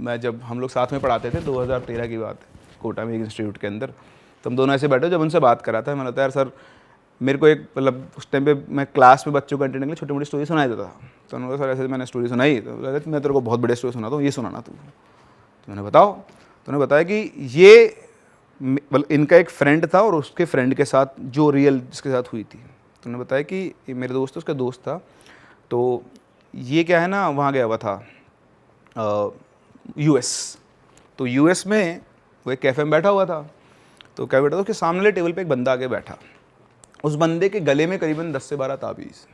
मैं जब हम लोग साथ में पढ़ाते थे 2013 की बात है, कोटा में एक इंस्टीट्यूट के अंदर, तो हम दोनों ऐसे बैठे, जब उनसे बात करा था मैंने बताया यार सर मेरे को एक मतलब उस टाइम पे मैं क्लास में बच्चों को एंटरटेन के लिए छोटी मोटी स्टोरी सुनाई देता था। तो उन्होंने कहा सर ऐसे मैंने स्टोरी सुनाई, तो मैं तेरे को बहुत बड़ी स्टोरी सुनाता हूँ, ये सुनाना तू। तो मैंने बताओ, तो उन्होंने बताया कि ये मतलब इनका एक फ्रेंड था और उसके फ्रेंड के साथ जो रियल जिसके साथ हुई थी। तो उन्होंने बताया कि मेरे दोस्त उसका दोस्त था, तो ये क्या है ना वहाँ गया हुआ था यूएस। तो यूएस में वो एक कैफ़े में बैठा हुआ था, तो क्या बैठा था उसके सामने वाले टेबल पे एक बंदा आके बैठा। उस बंदे के गले में करीबन 10 से 12 ताबीज़,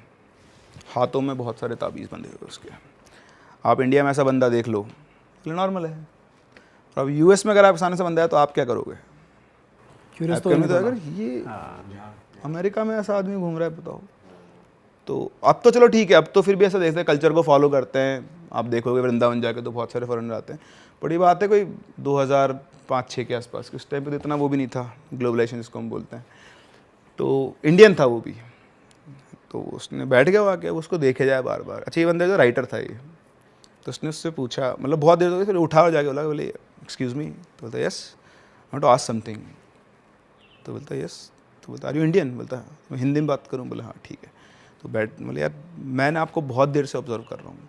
हाथों में बहुत सारे ताबीज़ बंधे हुए उसके। आप इंडिया में ऐसा बंदा देख लो नॉर्मल है, और अब यूएस में अगर आप सामने से बंदा है तो आप क्या करोगे? क्यूरियस तो अगर ये अमेरिका में ऐसा आदमी घूम रहा है बताओ। तो अब तो चलो ठीक है, अब तो फिर भी ऐसा देखते हैं, कल्चर को फॉलो करते हैं। आप देखोगे वृंदावन जाके तो बहुत सारे फॉरेनर आते हैं। बड़ी बात है कोई 2005-06 के आसपास, उस टाइम पे तो इतना वो भी नहीं था, ग्लोबलाइजेशन जिसको हम बोलते हैं। तो इंडियन था वो भी, तो उसने बैठ गया आके, उसको देखे जाए बार बार। अच्छा ये बंदा जो राइटर था ये, तो उसने उससे पूछा, मतलब बहुत देर हो गई, फिर उठा और जाके बोले एक्सक्यूज़ मी। तो बोलता yes I want to ask something. तो बोलता यस। तो बोलता आर यू इंडियन? बोलता मैं हिंदी में बात करूँ? बोला हाँ ठीक है। तो बैठ, बोले यार मैंने आपको बहुत देर से ऑब्जर्व कर रहा हूँ,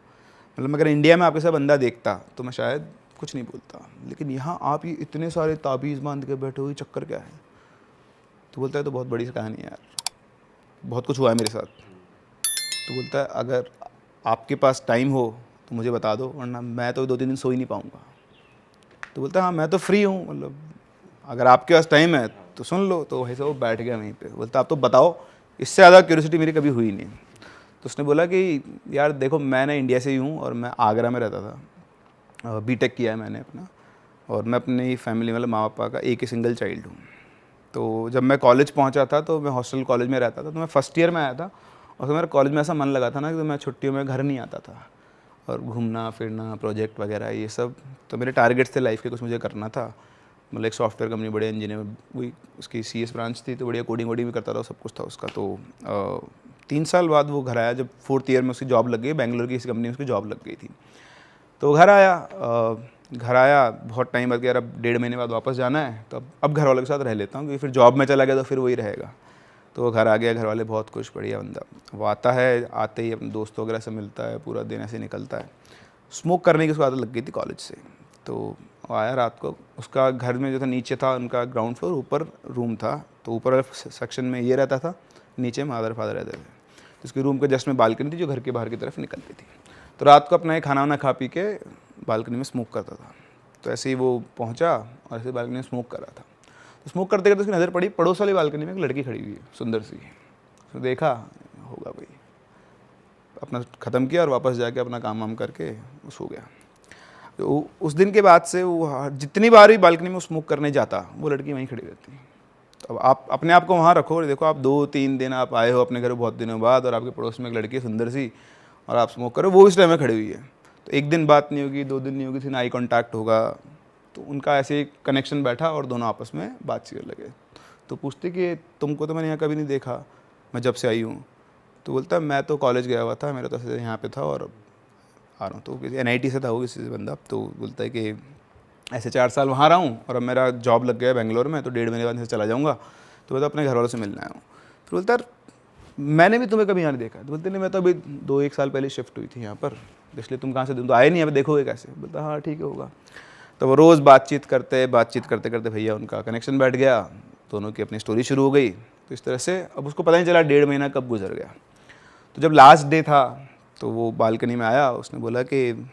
मतलब अगर इंडिया में आपके साथ बंदा देखता तो मैं शायद कुछ नहीं बोलता, लेकिन यहाँ आप ये इतने सारे ताबीज़ बांध के बैठे हुए, चक्कर क्या है? तो बोलता है तो बहुत बड़ी कहानी है यार, बहुत कुछ हुआ है मेरे साथ। तो बोलता है अगर आपके पास टाइम हो तो मुझे बता दो, वरना मैं तो 2-3 दिन सो ही नहीं पाऊँगा। तो बोलता है हाँ मैं तो फ्री हूँ, मतलब अगर आपके पास टाइम है तो सुन लो। तो वहीं से वो बैठ गया वहीं पे। बोलता आप तो बताओ, इससे ज़्यादा क्यूरियोसिटी मेरी कभी हुई नहीं। तो उसने बोला कि यार देखो मैं ना इंडिया से ही हूँ और मैं आगरा में रहता था, बीटेक किया है मैंने अपना, और मैं अपनी फैमिली मतलब माँ पापा का एक ही सिंगल चाइल्ड हूँ। तो जब मैं कॉलेज पहुँचा था तो मैं हॉस्टल कॉलेज में रहता था, तो मैं फर्स्ट ईयर में आया था, और तो मेरा कॉलेज में ऐसा मन लगा था ना कि तो मैं छुट्टियों में घर नहीं आता था, और घूमना फिरना प्रोजेक्ट वगैरह ये सब, तो मेरे टारगेट्स थे लाइफ के, कुछ मुझे करना था। मतलब एक सॉफ्टवेयर कंपनी, बड़े इंजीनियर, वही उसकी CS ब्रांच थी, तो बढ़िया कोडिंग वोडिंग भी करता था, सब कुछ था उसका। तो 3 साल बाद वो घर आया, जब 4th ईयर में उसकी जॉब लग गई, बेंगलोर की किसी कंपनी में उसकी जॉब लग गई थी। तो घर आया बहुत टाइम बाद, यार अब 1.5 महीने बाद वापस जाना है, तो अब घर वालों के साथ रह लेता हूँ, क्योंकि फिर जॉब में चला गया तो फिर वही रहेगा। तो वो घर आ गया, घर वाले बहुत खुश, बढ़िया बंदा। वो आता है, आते ही अपने दोस्तों वगैरह से मिलता है, पूरा दिन ऐसे निकलता है। स्मोक करने की उसको आदत लग गई थी कॉलेज से। तो वो आया रात को, उसका घर में जो था, नीचे था उनका ग्राउंड फ्लोर, ऊपर रूम था, तो ऊपर वाले सेक्शन में ये रहता था, नीचे मदर फादर रहते थे। तो उसके रूम के जस्ट में बालकनी थी जो घर के बाहर की तरफ निकलती थी। तो रात को अपना ये खाना वाना खा पी के बालकनी में स्मोक करता था। तो ऐसे ही वो पहुंचा और ऐसे बालकनी में स्मोक कर रहा था। तो स्मोक करते करते उसकी नज़र पड़ी पड़ोस वाली बालकनी में एक लड़की खड़ी हुई है, सुंदर सी। उसने देखा होगा भाई, अपना ख़त्म किया और वापस जाके अपना काम वाम करके वो सो गया। तो उस दिन के बाद से वो जितनी बार भी बालकनी में स्मोक करने जाता, वो लड़की वहीं खड़ी रहती। तो अब आप अपने आप को वहाँ रखो और देखो, आप 2-3 दिन आप आए हो अपने घर बहुत दिनों बाद, और आपके पड़ोस में एक लड़की सुंदर सी, और आप स्मोक करो, वो इस टाइम में खड़ी हुई है। तो एक दिन बात नहीं होगी, 2 दिन नहीं होगी, फिर आई कॉन्टैक्ट होगा। तो उनका ऐसे एक कनेक्शन बैठा और दोनों आपस में बातचीत लगे। तो पूछते कि तुमको तो मैंने यहाँ कभी नहीं देखा, मैं जब से आई हूँ। तो बोलता मैं तो कॉलेज गया हुआ था, मेरा तो यहाँ पे था और आ रहा हूँ। तो किसी NIT से था वो, किसी से बंदा। तो बोलता है कि ऐसे 4 साल वहाँ रहा हूँ और अब मेरा जॉब लग गया बेंगलोर में, तो 1.5 महीने बाद से चला जाऊँगा। तो बोलता अपने घर वालों से मिलना आया हूँ। फिर बोलता मैंने भी तुम्हें कभी यहाँ नहीं देखा। तो बोलते नहीं मैं तो अभी 2-1 साल पहले शिफ्ट हुई थी यहाँ पर, इसलिए तुम कहाँ से, तुम तो आए नहीं, अभी देखोगे कैसे? बोलता हाँ ठीक है होगा। तो वो रोज़ बातचीत करते करते भैया उनका कनेक्शन बैठ गया, दोनों की अपनी स्टोरी शुरू हो गई। तो इस तरह से अब उसको पता नहीं चला 1.5 महीना कब गुजर गया। तो जब लास्ट डे था तो वो बालकनी में आया, उसने बोला कि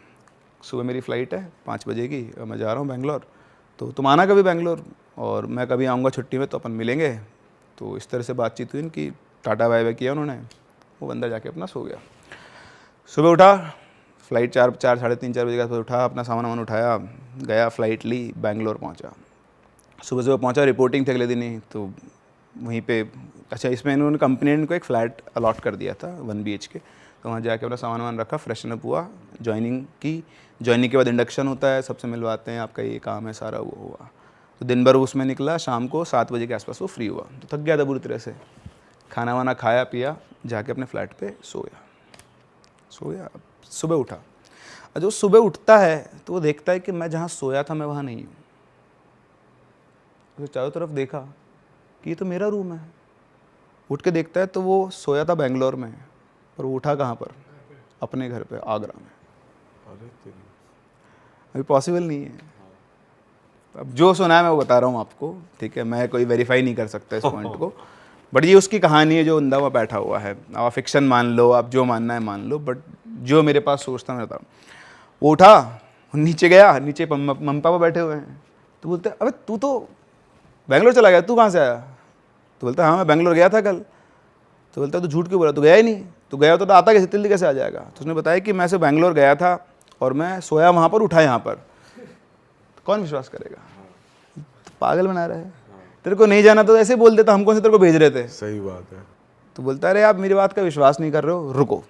सुबह मेरी फ़्लाइट है 5 बजे की और मैं जा रहा हूँ बेंगलोर, तो तुम आना कभी बेंगलोर और मैं कभी आऊँगा छुट्टी में, तो अपन मिलेंगे। तो इस तरह से बातचीत हुई इनकी, टाटा बाय बाय किया उन्होंने, वो बंदा जाके अपना सो गया। सुबह उठा, फ़्लाइट 4-3 बजे के आसपास उठा, अपना सामान वामान उठाया, गया, फ़्लाइट ली, बेंगलोर पहुँचा। सुबह पहुँचा, रिपोर्टिंग थी अगले दिन ही। तो वहीं पे अच्छा, इसमें इन्होंने कंपनी ने इनको एक फ़्लैट अलॉट कर दिया था 1 BHK। तो वहाँ जाके अपना सामान वामान रखा, फ्रेशन अप हुआ, ज्वाइनिंग की। ज्वाइनिंग के बाद इंडक्शन होता है, सबसे मिलवाते हैं, आपका ये काम है सारा, वो हुआ। तो दिन भर उसमें निकला, शाम को 7 बजे के आसपास वो फ्री हुआ। तो थक गया था बुरी तरह से, खाना वाना खाया पिया, जाके अपने फ्लैट पे सो गया। सुबह उठा। और जो सुबह उठता है तो वो देखता है कि मैं जहाँ सोया था मैं वहाँ नहीं हूँ। उसने चारों तरफ देखा कि ये तो मेरा रूम है। उठ के देखता है तो वो सोया था बेंगलोर में, और वो उठा कहाँ पर? अपने घर पे आगरा में। अभी पॉसिबल नहीं है। अब जो सुना है मैं वो बता रहा हूँ आपको, ठीक है? मैं कोई वेरीफाई नहीं कर सकता इस पॉइंट को, बट ये उसकी कहानी है जो बंदा वहाँ बैठा हुआ है। आप फिक्शन मान लो, आप जो मानना है मान लो, बट जो मेरे पास सोचता मैं बता रहा हूँ। वो उठा, नीचे गया, नीचे मम्मी पापा बैठे हुए हैं। तो बोलते अबे तू तो बेंगलोर चला गया, तू कहाँ से आया? तो बोलता हाँ मैं बेंगलोर गया था कल। तो बोलता तू झूठ क्यों बोला, तू गया ही नहीं? तो गया तो आता कैसे, दिल्ली कैसे आ जाएगा? तो उसने बताया कि मैं से बेंगलोर गया था और मैं सोया वहाँ पर, उठा यहाँ पर। तो कौन विश्वास करेगा? तो पागल बना रहा है। तेरे को नहीं जाना तो ऐसे बोल देता, हमको से तेरे को भेज रहे थे। सही बात है। तो बोलता अरे आप मेरी बात का विश्वास नहीं कर रहे हो, रुको।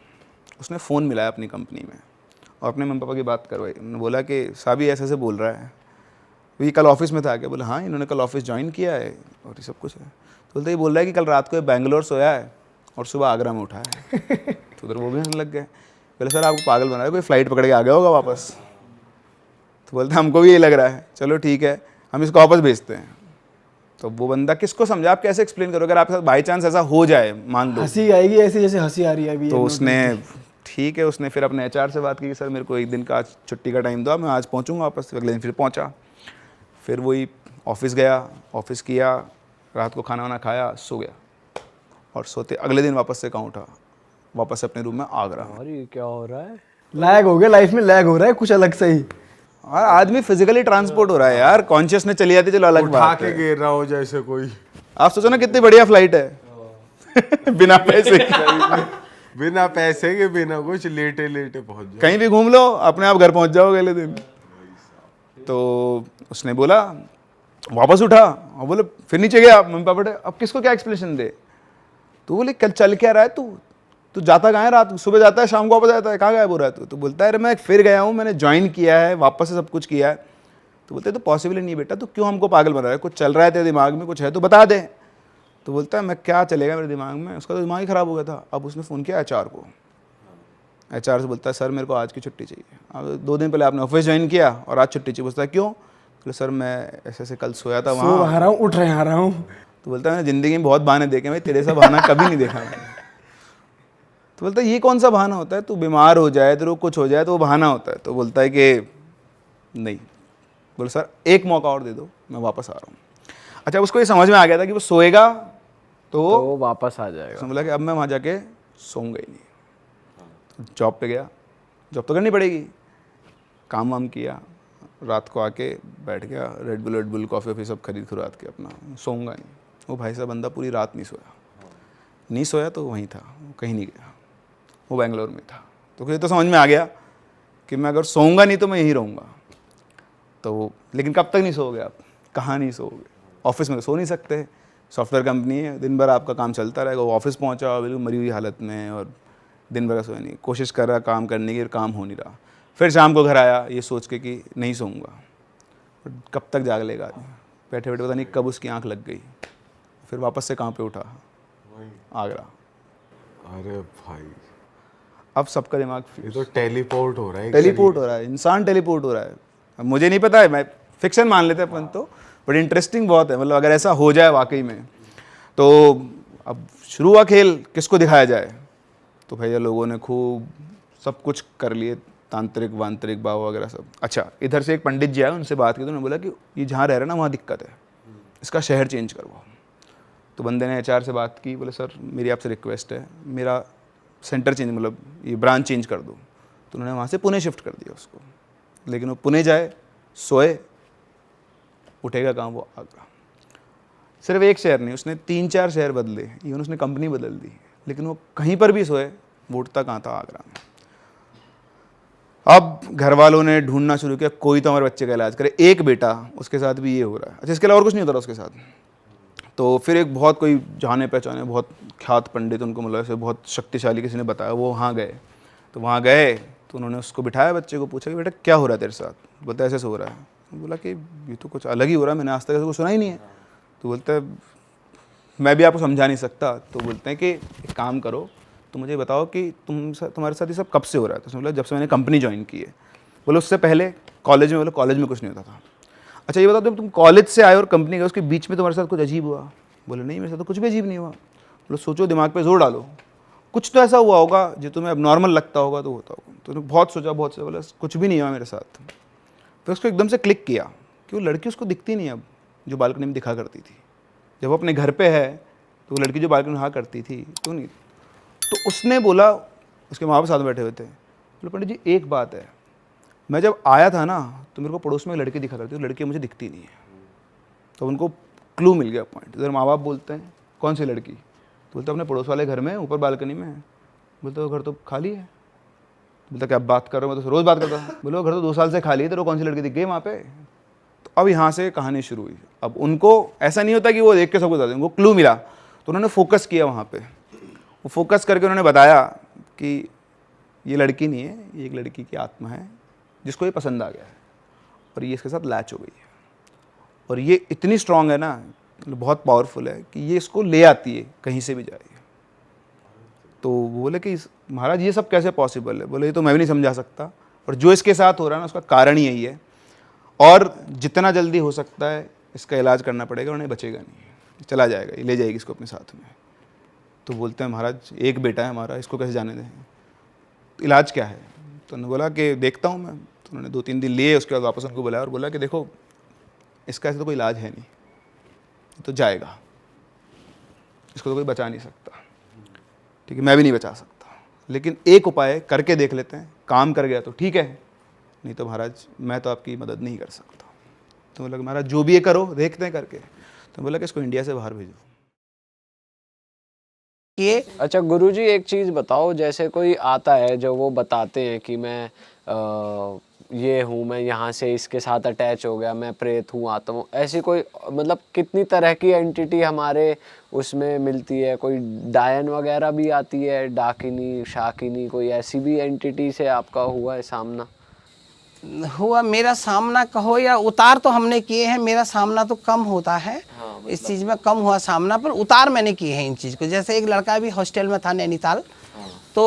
उसने फ़ोन मिलाया अपनी कंपनी में और अपने मम्मी पापा की बात करवाई। उन्होंने बोला कि साहब ये ऐसे बोल रहा है, ये कल ऑफिस में था क्या? बोला हाँ इन्होंने कल ऑफिस ज्वाइन किया है और ये सब कुछ है। तो बोलते ये बोल रहा है कि कल रात को ये बेंगलोर सोया है और सुबह आगरा में उठा है। तो उधर वो भी हंसने लग गए। बोले सर आपको पागल बना रहा है, कोई फ़्लाइट पकड़ के आ गया होगा वापस। तो बोलते हमको भी ये लग रहा है, चलो ठीक है हम इसको वापस भेजते हैं। तो वो बंदा किसको समझा, आप कैसे एक्सप्लेन करोगे? अगर आपके साथ बाई चांस ऐसा हो जाए, मान लो, हंसी आएगी ऐसे जैसे हंसी आ रही है अभी। तो उसने ठीक है, उसने फिर अपने एचआर से बात की कि सर मेरे को एक दिन का आज छुट्टी का टाइम दो, मैं आज पहुंचूंगा वापस। अगले दिन फिर पहुंचा, फिर वही ऑफिस गया, ऑफिस किया, रात को खाना वाना खाया, सो गया, और सोते अगले दिन वापस से कहाँ उठा, वापस से अपने रूम में आगरा। और ये क्या हो रहा है? लैग हो गया, लाइफ में लैग हो रहा है कुछ अलग से ही। और आदमी फिजिकली ट्रांसपोर्ट हो रहा है यार, कॉन्शियसनेस चली जाती है, चलो अलग उठा बात के है। गिर रहा हो जैसे कोई। आप सोचो ना कितनी बढ़िया फ्लाइट है। बिना पैसे बिना पैसे के, बिना कुछ, लेटे लेटे पहुंच जाए। कहीं भी घूम लो, अपने आप घर पहुंच जाओगे अगले दिन। तो उसने बोला, वापस उठा और बोले फिर नीचे गया। मम्मी पापा बोले अब किसको क्या एक्सप्लेनेशन दे? तो बोले कल चल क्या रहा है तू? तू जाता कहाँ है? रात सुबह जाता है, शाम को वापस जाता है, कहाँ गायब हो रहा है तू? तो बोलता है अरे मैं फिर गया हूँ, मैंने ज्वाइन किया है, वापस से सब कुछ किया है। तो बोलते तो पॉसिबल ही नहीं बेटा, तो क्यों हमको पागल बना रहा है? कुछ चल रहा है तेरे दिमाग में, कुछ है तो बता दे। तो बोलता है मैं क्या चलेगा मेरे दिमाग में, उसका तो दिमाग ही ख़राब हो गया था। अब उसने फ़ोन किया एचआर को। एचआर से बोलता है सर मेरे को आज की छुट्टी चाहिए। अब 2 दिन पहले आपने ऑफिस ज्वाइन किया और आज छुट्टी चाहिए। बोलता है क्यों? बोले सर मैं ऐसे ऐसे कल सोया था सो वहाँ। आ रहा हूँ, उठ रहे आ रहा हूँ। तो बोलता है मैंने ज़िंदगी में बहुत बहाने देखे, भाई तेरे सा बहाना कभी नहीं देखा मैंने। तो बोलता है ये कौन सा बहाना होता है? तू बीमार हो जाए, तेरे को कुछ हो जाए तो वो बहाना होता है। तो बोलता है कि नहीं। बोले सर एक मौका और दे दो, मैं वापस आ रहा हूँ। अच्छा उसको ये समझ में आ गया था कि वो सोएगा तो वो वापस आ जाएगा। उसने बोला कि अब मैं वहाँ जाके सोऊंगा ही नहीं। जॉब पे गया, जॉब तो करनी पड़ेगी, काम वाम किया, रात को आके बैठ गया, रेड बुल कॉफ़ी वॉफ़ी सब खरीद के अपना सोऊंगा नहीं। वो भाई साहब बंदा पूरी रात नहीं सोया। नहीं सोया तो वहीं था, कहीं नहीं गया, वो बेंगलोर में था। तो फिर तो समझ में आ गया कि मैं अगर सोऊंगा नहीं तो मैं यहीं रहूँगा। तो लेकिन कब तक नहीं सोओगे आप? कहाँ नहीं सोओगे? ऑफिस में तो सो नहीं सकते, सॉफ्टवेयर कंपनी है, दिन भर आपका काम चलता रहेगा। वो ऑफिस पहुंचा बिल्कुल मरी हुई हालत में और दिन भर का सोया नहीं, कोशिश कर रहा काम करने की, काम हो नहीं रहा। फिर शाम को घर आया ये सोच के कि नहीं सोऊंगा। कब तक जाग लेगा आदमी? बैठे बैठे पता नहीं कब उसकी आंख लग गई। फिर वापस से कहाँ पे उठा? आगरा। अरे भाई अब सबका दिमाग ये तो टेलीपोर्ट हो रहा है। टेलीपोर्ट हो रहा है, इंसान टेलीपोर्ट हो रहा है। अब मुझे नहीं पता है, मैं फिक्शन मान लेते हैं अपन तो, बट इंटरेस्टिंग बहुत है। मतलब अगर ऐसा हो जाए वाकई में तो अब शुरू हुआ खेल, किसको दिखाया जाए? तो भैया लोगों ने खूब सब कुछ कर लिए, तांत्रिक वांत्रिक बाबा वगैरह सब। अच्छा इधर से एक पंडित जी आए, उनसे बात की तो उन्होंने बोला कि ये जहाँ रह रहे हैं ना वहाँ दिक्कत है, इसका शहर चेंज करवाओ। तो बंदे ने एचआर से बात की, बोले सर मेरी आपसे रिक्वेस्ट है, मेरा सेंटर चेंज, मतलब ये ब्रांच चेंज कर दो। तो उन्होंने वहाँ से पुणे शिफ्ट कर दिया उसको। लेकिन वो पुणे जाए, सोए, उठेगा कहाँ? वो आगरा। सिर्फ एक शहर नहीं, उसने 3-4 शहर बदले, इवन उसने कंपनी बदल दी, लेकिन वो कहीं पर भी सोए, वो उठता कहाँ था? आगरा में। अब घर वालों ने ढूंढना शुरू किया, कोई तो हमारे बच्चे का इलाज करे। एक बेटा, उसके साथ भी ये हो रहा है। अच्छा इसके अलावा और कुछ नहीं होता रहा उसके साथ। तो फिर एक बहुत कोई जाने पहचाने बहुत ख्यात पंडित, उनको मतलब ऐसे बहुत शक्तिशाली किसी ने बताया, वो वहाँ गए। तो वहाँ गए तो उन्होंने उसको बिठाया, बच्चे को पूछा कि बेटा क्या हो रहा है तेरे साथ? बोलता है ऐसे हो रहा है। बोला कि ये तो कुछ अलग ही हो रहा है, मैंने आज तक ऐसा कुछ सुना ही नहीं है। तो बोलता है मैं भी आपको समझा नहीं सकता। तो बोलते हैं कि एक काम करो, तो मुझे बताओ कि तुम्हारे साथ ये सब कब से हो रहा है? तो उसने बोला जब से मैंने कंपनी ज्वाइन की है। बोले उससे पहले कॉलेज में, बोले कॉलेज में कुछ नहीं होता था। अच्छा ये बताओ, जब तुम कॉलेज से आए और कंपनी गए, उसके बीच में तुम्हारे साथ कुछ अजीब हुआ? बोले नहीं, मेरे साथ तो कुछ भी अजीब नहीं हुआ। बोले सोचो, दिमाग पे जोर डालो, कुछ तो ऐसा हुआ होगा जो तुम्हें अब नॉर्मल लगता होगा तो होता होगा। तो बहुत सोचा, बहुत सोचा, बोला कुछ भी नहीं हुआ मेरे साथ। फिर उसको एकदम से क्लिक किया कि वो लड़की उसको दिखती नहीं अब, जो बालकनी में दिखा करती थी। जब वो अपने घर पे है तो वो लड़की जो बालकनी में रहा करती थी तो नहीं। तो उसने बोला, उसके माँ बाप साथ में बैठे हुए थे, बोले पंडित जी एक बात है, मैं जब आया था ना तो मेरे को पड़ोस में एक लड़की दिखा करती थी, लड़की मुझे दिखती नहीं है। तो उनको क्लू मिल गया पॉइंट। इधर माँ बाप बोलते हैं कौन सी लड़की? तो बोलते अपने पड़ोस वाले घर में ऊपर बालकनी में है। बोलते वो घर तो खाली है। बोलता क्या बात कर रहे हो, मैं तो रोज़ बात करता हूँ। बोले वो घर तो 2 साल से खाली है, तो कौन सी लड़की दिख गई वहाँ पे? तो अब यहाँ से कहानी शुरू हुई। अब उनको ऐसा नहीं होता कि वो देख के सब कुछ बता दें, उनको क्लू मिला तो उन्होंने फोकस किया वहाँ पे। वो फोकस करके उन्होंने बताया कि ये लड़की नहीं है, ये एक लड़की की आत्मा है जिसको ये पसंद आ गया है और ये इसके साथ लैच हो गई है। और ये इतनी स्ट्रांग है ना, बहुत पावरफुल है कि ये इसको ले आती है कहीं से भी जाए। तो वो बोले कि महाराज ये सब कैसे पॉसिबल है? बोले ये तो मैं भी नहीं समझा सकता, और जो इसके साथ हो रहा है ना उसका कारण ही यही है, और जितना जल्दी हो सकता है इसका इलाज करना पड़ेगा, उन्हें बचेगा नहीं, चला जाएगा, ये ले जाएगी इसको अपने साथ में। तो बोलते हैं महाराज एक बेटा है हमारा, इसको कैसे जाने दें, इलाज क्या है? तो उन्होंने बोला कि देखता हूँ मैं। तो उन्होंने 2-3 दिन लिए, उसके बाद वापस उनको बुलाया और बोला कि देखो इसका ऐसे तो कोई इलाज है नहीं, तो जाएगा, इसको तो कोई बचा नहीं सकता, ठीक है, मैं भी नहीं बचा सकता, लेकिन एक उपाय करके देख लेते हैं, काम कर गया तो ठीक है, नहीं तो महाराज मैं तो आपकी मदद नहीं कर सकता। तो बोला महाराज जो भी ये करो, देखते हैं करके। तो बोला कि इसको इंडिया से बाहर भेजो। ये अच्छा गुरुजी एक चीज़ बताओ, जैसे कोई आता है जो वो बताते हैं कि मैं ये हूँ, मैं यहाँ से इसके साथ अटैच हो गया, मैं प्रेत हूँ, आत्मा हूँ, ऐसी कोई मतलब कितनी तरह की एंटिटी हमारे उसमें मिलती है? कोई डायन वगैरह भी आती है, डाकिनी, शाकिनी, कोई ऐसी भी एंटिटी से आपका हुआ है सामना? हुआ मेरा सामना कहो या उतार तो हमने किए हैं, मेरा सामना तो कम होता है। इस चीज़ में कम हुआ सामना, पर उतार मैंने किए हैं इन चीज़ को। जैसे एक लड़का भी हॉस्टल में था नैनीताल, तो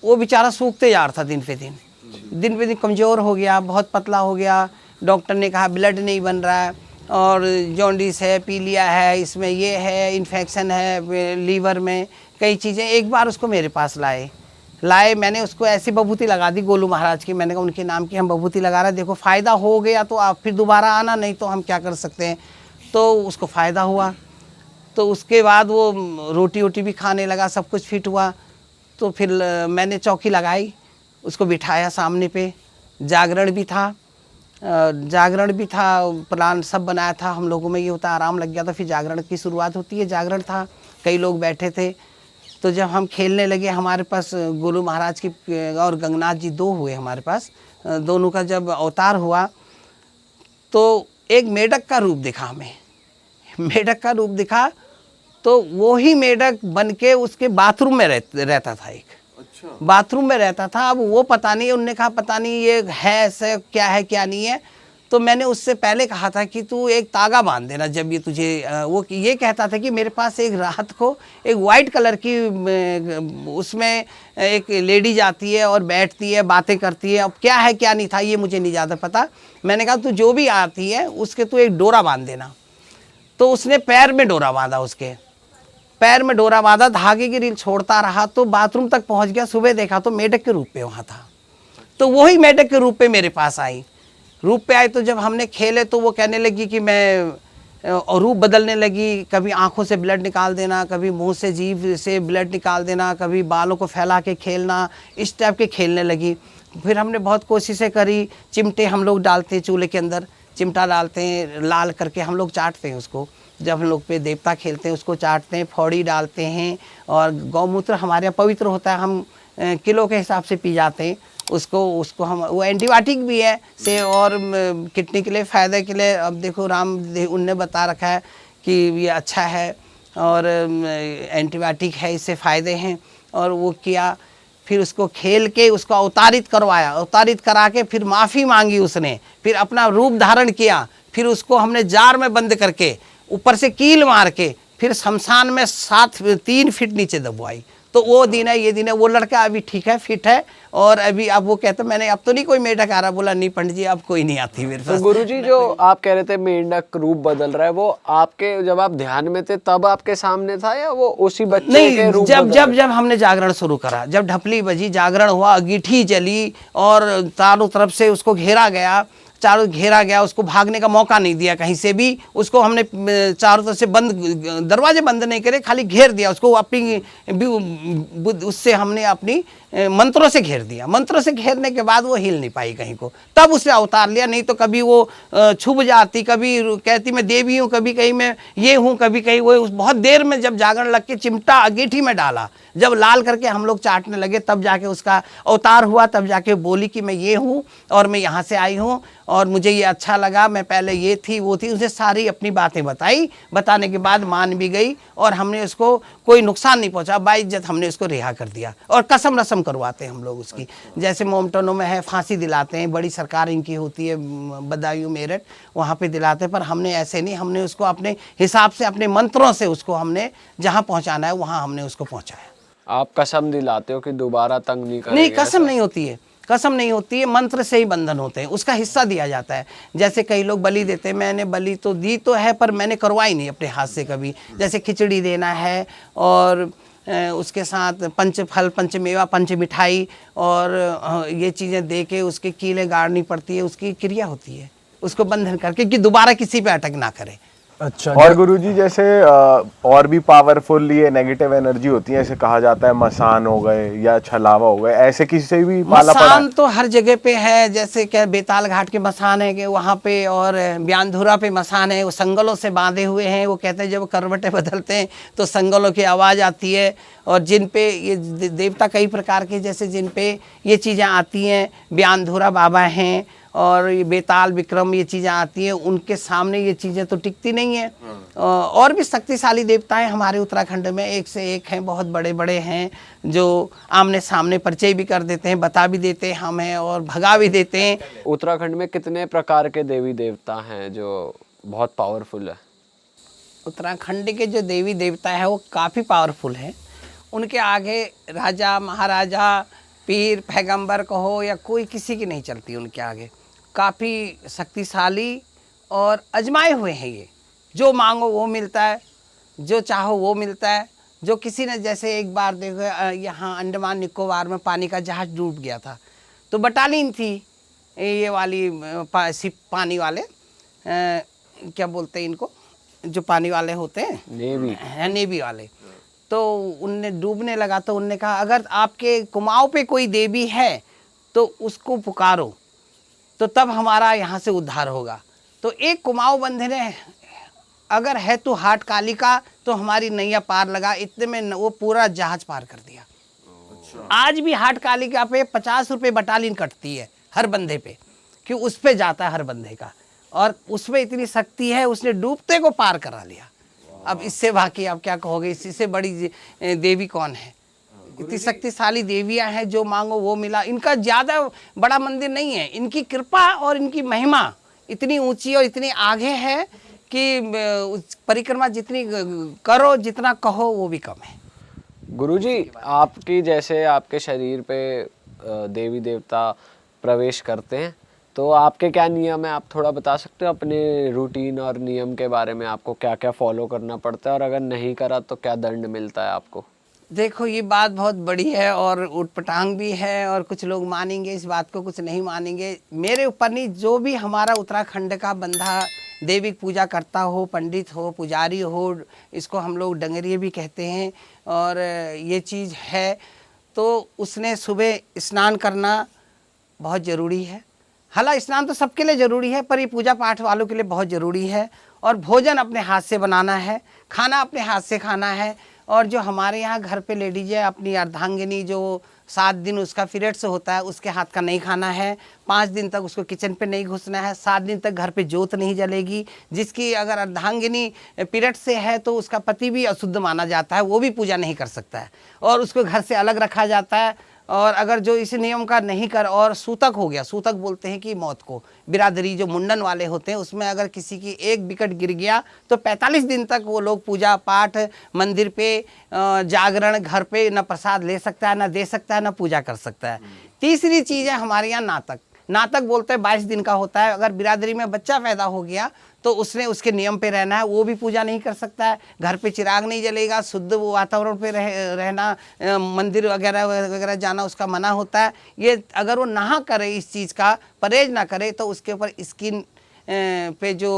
वो बेचारा सूखते जा रहा था दिन पे दिन कमज़ोर हो गया, बहुत पतला हो गया। डॉक्टर ने कहा ब्लड नहीं बन रहा है और जॉन्डिस है, पीलिया है, इसमें ये है, इन्फेक्शन है लीवर में, कई चीज़ें। एक बार उसको मेरे पास लाए, मैंने उसको ऐसी बभूति लगा दी गोलू महाराज की। मैंने कहा उनके नाम की हम बभूति लगा रहे हैं, देखो फ़ायदा हो गया तो आप फिर दोबारा आना, नहीं तो हम क्या कर सकते हैं। तो उसको फ़ायदा हुआ, तो उसके बाद वो रोटी वोटी भी खाने लगा, सब कुछ फिट हुआ। तो फिर मैंने चौकी लगाई, उसको बिठाया सामने पे, जागरण भी था, प्लान सब बनाया था हम लोगों में। ये होता आराम लग गया था, फिर जागरण की शुरुआत होती है। जागरण था, कई लोग बैठे थे। तो जब हम खेलने लगे, हमारे पास गोलू महाराज की और गंगनाथ जी 2 हुए हमारे पास, दोनों का जब अवतार हुआ तो एक मेढक का रूप दिखा हमें। मेढक का रूप दिखा तो वो ही मेढक बन के उसके बाथरूम में रहता था, एक बाथरूम में रहता था। अब वो पता नहीं, उनने कहा पता नहीं ये है ऐसे, क्या है क्या नहीं है। तो मैंने उससे पहले कहा था कि तू एक तागा बांध देना जब ये तुझे, वो ये कहता था कि मेरे पास एक रात को एक वाइट कलर की उसमें एक लेडी जाती है और बैठती है, बातें करती है। अब क्या है क्या नहीं था ये मुझे नहीं ज़्यादा पता। मैंने कहा तू जो भी आती है उसके तू एक डोरा बांध देना। तो उसने पैर में डोरा बांधा, उसके पैर में डोरा बांधा, धागे की रील छोड़ता रहा तो बाथरूम तक पहुँच गया। सुबह देखा तो मेढक के रूप पे वहाँ था। तो वही मेढक के रूप पे मेरे पास आई, तो जब हमने खेले तो वो कहने लगी कि मैं, और रूप बदलने लगी, कभी आंखों से ब्लड निकाल देना, कभी मुंह से जीभ से ब्लड निकाल देना, कभी बालों को फैला के खेलना, इस टाइप के खेलने लगी। फिर हमने बहुत कोशिशें करी। चिमटे हम लोग डालते हैं चूल्हे के अंदर, चिमटा डालते हैं, लाल करके हम लोग चाटते हैं उसको। जब हम लोग पे देवता खेलते हैं उसको चाटते हैं, फौड़ी डालते हैं। और गौमूत्र हमारे यहाँ पवित्र होता है, हम किलो के हिसाब से पी जाते हैं उसको हम, वो एंटीबायोटिक भी है से, और किडनी के लिए फ़ायदे के लिए। अब देखो उनने बता रखा है कि ये अच्छा है और एंटीबायोटिक है, इससे फ़ायदे हैं। और वो किया, फिर उसको खेल के उसको अवतारित करवाया, अवतारित करा के फिर माफ़ी मांगी उसने, फिर अपना रूप धारण किया। फिर उसको हमने जार में बंद करके ऊपर से कील मार के फिर शमशान में 3 फीट नीचे दबवाई। तो वो दिन है, ये दिन है। वो लड़का अभी ठीक है, फिट है, और अभी अब वो कहता मैंने अब तो नहीं कोई मेढक आ रहा। बोला नहीं पंडित जी अब कोई नहीं आती मेरे तो पास। गुरुजी जो आप कह रहे थे मेंढक रूप बदल रहा है, वो आपके जब आप ध्यान में थे तब आपके सामने था या वो उसी बच्चे के नहीं, रूप जब बदल जब जब हमने जागरण शुरू करा, जब ढपली बजी, जागरण हुआ, अंगीठी जली और चारों तरफ से उसको घेरा गया, चारों घेरा गया, उसको भागने का मौका नहीं दिया कहीं से भी। उसको हमने चारों तरफ से बंद, दरवाजे बंद नहीं करे, खाली घेर दिया उसको। अपनी उससे हमने अपनी मंत्रों से घेर दिया। मंत्रों से घेरने के बाद वो हिल नहीं पाई कहीं को, तब उसने अवतार लिया। नहीं तो कभी वो छुप जाती, कभी कहती मैं देवी हूँ, कभी कहीं मैं ये हूँ, कभी कहीं वो। बहुत देर में जब जागरण लग के चिमटा अंगीठी में डाला, जब लाल करके हम लोग चाटने लगे, तब जाके उसका अवतार हुआ। तब जाके बोली कि मैं ये हूँ और मैं यहाँ से आई हूँ और मुझे ये अच्छा लगा, मैं पहले ये थी वो थी। उसे सारी अपनी बातें बताई। बताने के बाद मान भी गई और हमने उसको कोई नुकसान नहीं पहुंचा, बाइज्जत हमने उसको रिहा कर दिया। और कसम रसम करवाते हैं हम लोग उसकी, जैसे मोमटनो में है फांसी दिलाते हैं, बड़ी सरकार इनकी होती है बदायूं मेरठ, वहाँ पे दिलाते हैं। पर हमने ऐसे नहीं, हमने उसको अपने हिसाब से, अपने मंत्रों से उसको हमने जहाँ पहुँचाना है वहाँ हमने उसको पहुँचाया। आप कसम दिलाते हो कि दोबारा तंग नहीं करेंगे? नहीं, कसम नहीं होती है, कसम नहीं होती है, मंत्र से ही बंधन होते हैं, उसका हिस्सा दिया जाता है। जैसे कई लोग बलि देते हैं, मैंने बलि तो दी तो है पर मैंने करवाई नहीं अपने हाथ से कभी। जैसे खिचड़ी देना है और उसके साथ पंच फल, पंच मेवा, पंच मिठाई और ये चीज़ें दे के उसके कीलें गाड़नी पड़ती है, उसकी क्रिया होती है, उसको बंधन करके कि दोबारा किसी पे अटक ना करे। अच्छा। और गुरुजी जैसे और भी पावरफुल ये नेगेटिव एनर्जी होती है, ऐसे कहा जाता है मसान हो गए या छलावा हो गए, ऐसे किसी से भी पाला पड़ा? मसान तो हर जगह पे है, जैसे क्या बेताल घाट के मसान है कि वहाँ पे, और ब्यानधुरा पे मसान है, वो संगलों से बांधे हुए हैं। वो कहते हैं जब करवटें बदलते हैं तो संगलों की आवाज़ आती है। और जिन पे ये देवता कई प्रकार के, जैसे जिन पे ये चीज़ें आती हैं, ब्यानधुरा बाबा हैं और ये बेताल विक्रम, ये चीज़ें आती हैं, उनके सामने ये चीज़ें तो टिकती नहीं हैं। और भी शक्तिशाली देवताएं हमारे उत्तराखंड में एक से एक हैं, बहुत बड़े बड़े हैं, जो आमने सामने परिचय भी कर देते हैं, बता भी देते हैं हमें और भगा भी देते हैं। उत्तराखंड में कितने प्रकार के देवी देवता हैं जो बहुत पावरफुल है? उत्तराखंड के जो देवी देवता है वो काफ़ी पावरफुल हैं। उनके आगे राजा महाराजा, पीर पैगंबर कहो या कोई, किसी की नहीं चलती उनके आगे। काफ़ी शक्तिशाली और अजमाए हुए हैं ये। जो मांगो वो मिलता है, जो चाहो वो मिलता है। जो किसी ने, जैसे एक बार देखो यहाँ अंडमान निकोबार में पानी का जहाज़ डूब गया था, तो बटालियन थी ये वाली पानी वाले, क्या बोलते हैं इनको, जो पानी वाले होते हैं, नेवी है, नेवी वाले। तो उनने डूबने लगा तो उनने कहा अगर आपके कुमाऊं पे कोई देवी है तो उसको पुकारो, तो तब हमारा यहाँ से उद्धार होगा। तो एक कुमाऊं बंधे ने अगर है तो हाट काली का, तो हमारी नैया पार लगा, इतने में वो पूरा जहाज पार कर दिया। आज भी हाट कालिका पे 50 रुपये बटालियन कटती है हर बंदे पे, कि उस पे जाता है हर बंदे का, और उसमें इतनी शक्ति है, उसने डूबते को पार करा लिया। अब इससे बाकी आप क्या कहोगे, इससे बड़ी देवी कौन है? इतनी शक्तिशाली देवियां हैं, जो मांगो वो मिला। इनका ज़्यादा बड़ा मंदिर नहीं है, इनकी कृपा और इनकी महिमा इतनी ऊंची और इतनी आगे है कि परिक्रमा जितनी करो, जितना कहो वो भी कम है। गुरुजी, आपकी जैसे आपके शरीर पे देवी देवता प्रवेश करते हैं, तो आपके क्या नियम है, आप थोड़ा बता सकते हो अपने रूटीन और नियम के बारे में? आपको क्या क्या फॉलो करना पड़ता है और अगर नहीं करा तो क्या दंड मिलता है आपको? देखो ये बात बहुत बड़ी है और उटपटांग भी है, और कुछ लोग मानेंगे इस बात को, कुछ नहीं मानेंगे। मेरे ऊपर नहीं, जो भी हमारा उत्तराखंड का बंधा देवी पूजा करता हो, पंडित हो, पुजारी हो, इसको हम लोग डंगरिये भी कहते हैं, और ये चीज़ है, तो उसने सुबह स्नान करना बहुत ज़रूरी है। हालांकि स्नान तो सबके लिए ज़रूरी है, पर ये पूजा पाठ वालों के लिए बहुत ज़रूरी है। और भोजन अपने हाथ से बनाना है, खाना अपने हाथ से खाना है। और जो हमारे यहाँ घर पे लेडीज है, अपनी अर्धांगिनी जो 7 दिन उसका पीरियड्स होता है, उसके हाथ का नहीं खाना है। 5 दिन तक उसको किचन पे नहीं घुसना है। 7 दिन तक घर पे जोत नहीं जलेगी। जिसकी अगर अर्धांगिनी पीरियड से है तो उसका पति भी अशुद्ध माना जाता है, वो भी पूजा नहीं कर सकता है, और उसको घर से अलग रखा जाता है। और अगर जो इस नियम का नहीं कर और सूतक हो गया, सूतक बोलते हैं कि मौत को, बिरादरी जो मुंडन वाले होते हैं उसमें अगर किसी की एक विकेट गिर गया तो 45 दिन तक वो लोग पूजा पाठ मंदिर पे जागरण घर पे न प्रसाद ले सकता है, न दे सकता है, न पूजा कर सकता है। तीसरी चीज़ है हमारे यहाँ नातक। नातक बोलते हैं 22 दिन का होता है। अगर बिरादरी में बच्चा पैदा हो गया तो उसने उसके नियम पे रहना है, वो भी पूजा नहीं कर सकता है, घर पे चिराग नहीं जलेगा, शुद्ध वातावरण पे रहना, मंदिर वगैरह वगैरह जाना उसका मना होता है। ये अगर वो ना करे, इस चीज़ का परहेज ना करे तो उसके ऊपर स्किन पे जो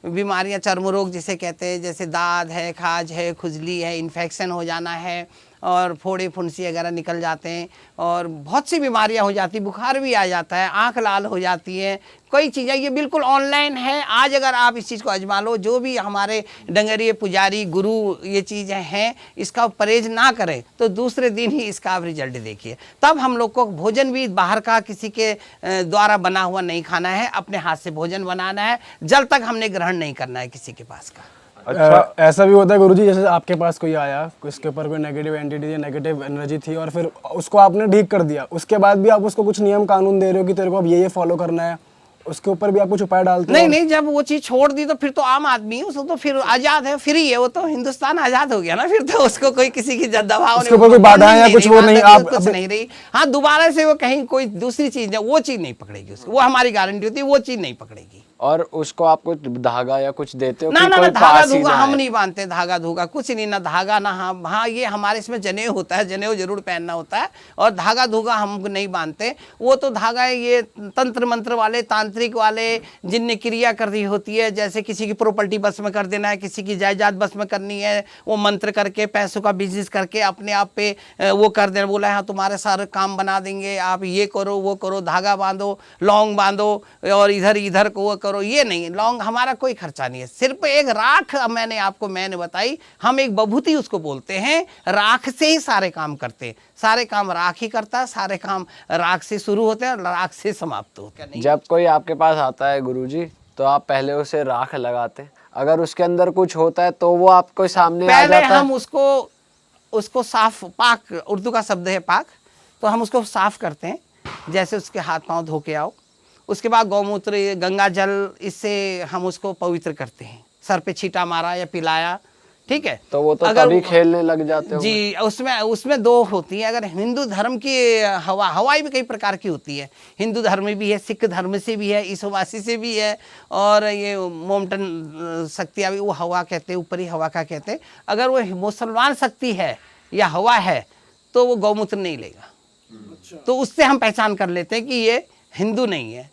बीमारियां, चर्म रोग जिसे कहते हैं, जैसे दाद है, खाज है, खुजली है, इन्फेक्शन हो जाना है और फोड़े फुंसी वगैरह निकल जाते हैं और बहुत सी बीमारियां हो जाती, बुखार भी आ जाता है, आंख लाल हो जाती है, कई चीज़ें। ये बिल्कुल ऑनलाइन है। आज अगर आप इस चीज़ को आजमा लो, जो भी हमारे डंगरिये पुजारी गुरु ये चीज़ें हैं, इसका परहेज ना करें तो दूसरे दिन ही इसका आप रिजल्ट देखिए। तब हम लोग को भोजन भी बाहर का किसी के द्वारा बना हुआ नहीं खाना है, अपने हाथ से भोजन बनाना है, जल तक हमने ग्रहण नहीं करना है किसी के पास का। अच्छा, ऐसा भी होता है गुरुजी, जैसे आपके पास कोई आया, उसके ऊपर कोई नेगेटिव एंटिटी या नेगेटिव एनर्जी थी और फिर उसको आपने ठीक कर दिया, उसके बाद भी आप उसको कुछ नियम कानून दे रहे हो कि तेरे को अब ये फॉलो करना है, उसके ऊपर भी आप कुछ उपाय डालते हो? नहीं, जब वो चीज छोड़ दी तो फिर तो आम आदमी है, उसको तो फिर आजाद है, फ्री है, वो तो हिंदुस्तान आजाद हो गया ना, फिर तो उसको कोई किसी की दबाव उसके ऊपर कोई बाधा या कुछ वो नहीं, आप कुछ नहीं रही। हाँ, दोबारा से वो कहीं कोई दूसरी चीज है, वो चीज नहीं पकड़ेगी उसको, वो हमारी गारंटी होती है, वो चीज नहीं पकड़ेगी। और उसको आप कुछ धागा या कुछ देते हो? ना कि ना कोई ना, धागा पास ही धूगा ना हम आए? नहीं बांधते, धागा धूगा कुछ नहीं, ना धागा ना। हाँ, ये हमारे इसमें जनेऊ होता है, जनेऊ जरूर पहनना होता है, और धागा धूगा हम नहीं बांधते। वो तो धागा ये तंत्र मंत्र वाले, तांत्रिक वाले, जिनने क्रिया कर दी होती है, जैसे किसी की प्रॉपर्टी बस में कर देना है, किसी की जायदाद बस में करनी है, वो मंत्र करके पैसों का बिजनेस करके अपने आप पे वो कर देना, बोला है हाँ तुम्हारे सारे काम बना देंगे, आप ये करो वो करो, धागा बांधो, लौंग बांधो और इधर इधर को वो करो। ये नहीं, लौंग हमारा कोई खर्चा नहीं है, सिर्फ एक राख मैंने बताई, हम एक बभूति उसको बोलते हैं, राख से ही सारे काम करते हैं, सारे काम राख ही करता है, सारे काम राख से शुरू होते हैं, राख से समाप्त होते हैं। जब कोई आपके पास आता है गुरुजी, तो आप पहले उसे राख लगाते हैं, अगर उसके अंदर कुछ होता है तो वो आपको सामने आ पहले जाता है? हम उसको साफ, पाक उर्दू का शब्द है पाक, तो हम उसको साफ करते हैं, जैसे उसके हाथ पांव धो के आओ, उसके बाद गौमूत्र गंगा जल, इससे हम उसको पवित्र करते हैं, सर पे छींटा मारा या पिलाया, ठीक है। तो वो तो अगर तभी खेलने लग जाते हो जी। उसमें दो होती है। अगर हिंदू धर्म की हवाई भी कई प्रकार की होती है, हिंदू धर्म में भी है, सिख धर्म से भी है, ईसोवासी से भी है, और ये मोमटन शक्ति अभी वो हवा कहते हैं, ऊपरी हवा का कहते हैं। अगर वो मुसलमान शक्ति है या हवा है तो वो गौमूत्र नहीं लेगा, तो उससे हम पहचान कर लेते हैं कि ये हिंदू नहीं है,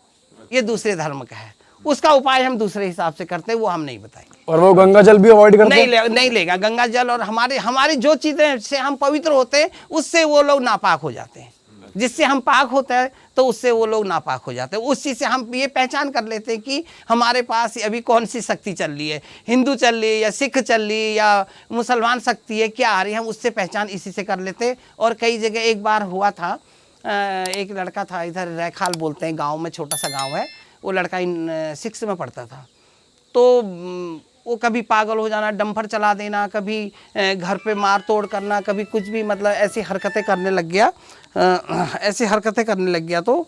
ये दूसरे धर्म का है। उसका उपाय हम दूसरे हिसाब से करते हैं, वो हम नहीं बताएंगे। और वो गंगा जल भी अवॉइड करते हैं? नहीं लेगा गंगा जल, और हमारी जो चीजें से हम पवित्र होते हैं उससे वो लोग नापाक हो जाते हैं, जिससे हम पाक होते हैं तो उससे वो लोग नापाक हो जाते हैं। उस चीज से हम ये पहचान कर लेते हैं कि हमारे पास अभी कौन सी शक्ति चल रही है, हिंदू चल रही है या सिख चल रही है या मुसलमान शक्ति है, क्या आ रही है, हम उससे पहचान इसी से कर लेते हैं। और कई जगह एक बार हुआ था, एक लड़का था, इधर रैखाल बोलते हैं गांव में, छोटा सा गांव है, वो लड़का 6 में पढ़ता था, तो वो कभी पागल हो जाना, डंपर चला देना, कभी घर पे मार तोड़ करना, कभी कुछ भी, मतलब ऐसी हरकतें करने लग गया। तो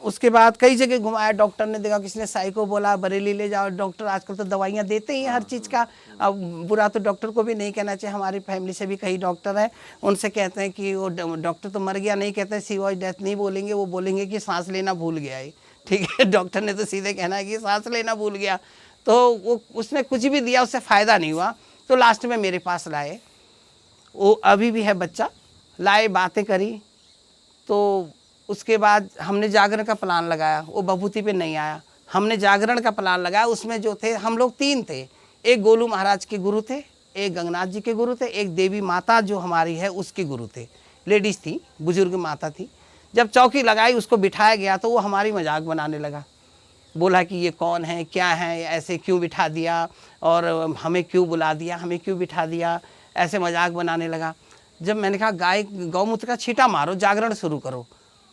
उसके बाद कई जगह घुमाया, डॉक्टर ने देखा, किसी ने साई को बोला बरेली ले जाओ, डॉक्टर आजकल तो दवाइयाँ देते ही हैं हर चीज़ का। अब बुरा तो डॉक्टर को भी नहीं कहना चाहिए, हमारी फैमिली से भी कई डॉक्टर हैं, उनसे कहते हैं कि वो डॉक्टर तो मर गया, नहीं कहते हैं सीरियस डेथ नहीं बोलेंगे, वो बोलेंगे कि सांस लेना भूल गया है, ठीक है। डॉक्टर ने तो सीधे कहना है कि सांस लेना भूल गया, तो वो उसने कुछ भी दिया, उससे फ़ायदा नहीं हुआ। तो लास्ट में मेरे पास लाए, वो अभी भी है बच्चा, लाए, बातें करी, तो उसके बाद हमने जागरण का प्लान लगाया, वो बभूति पे नहीं आया, हमने जागरण का प्लान लगाया। उसमें जो थे, हम लोग 3 थे, एक गोलू महाराज के गुरु थे, एक गंगनाथ जी के गुरु थे, एक देवी माता जो हमारी है उसके गुरु थे, लेडीज़ थी, बुजुर्ग माता थी। जब चौकी लगाई, उसको बिठाया गया तो वो हमारी मजाक बनाने लगा, बोला कि ये कौन है, क्या है, ऐसे क्यों बिठा दिया, और हमें क्यों बुला दिया, हमें क्यों बिठा दिया, ऐसे मजाक बनाने लगा। जब मैंने कहा गाय गौमूत्र का छींटा मारो, जागरण शुरू करो,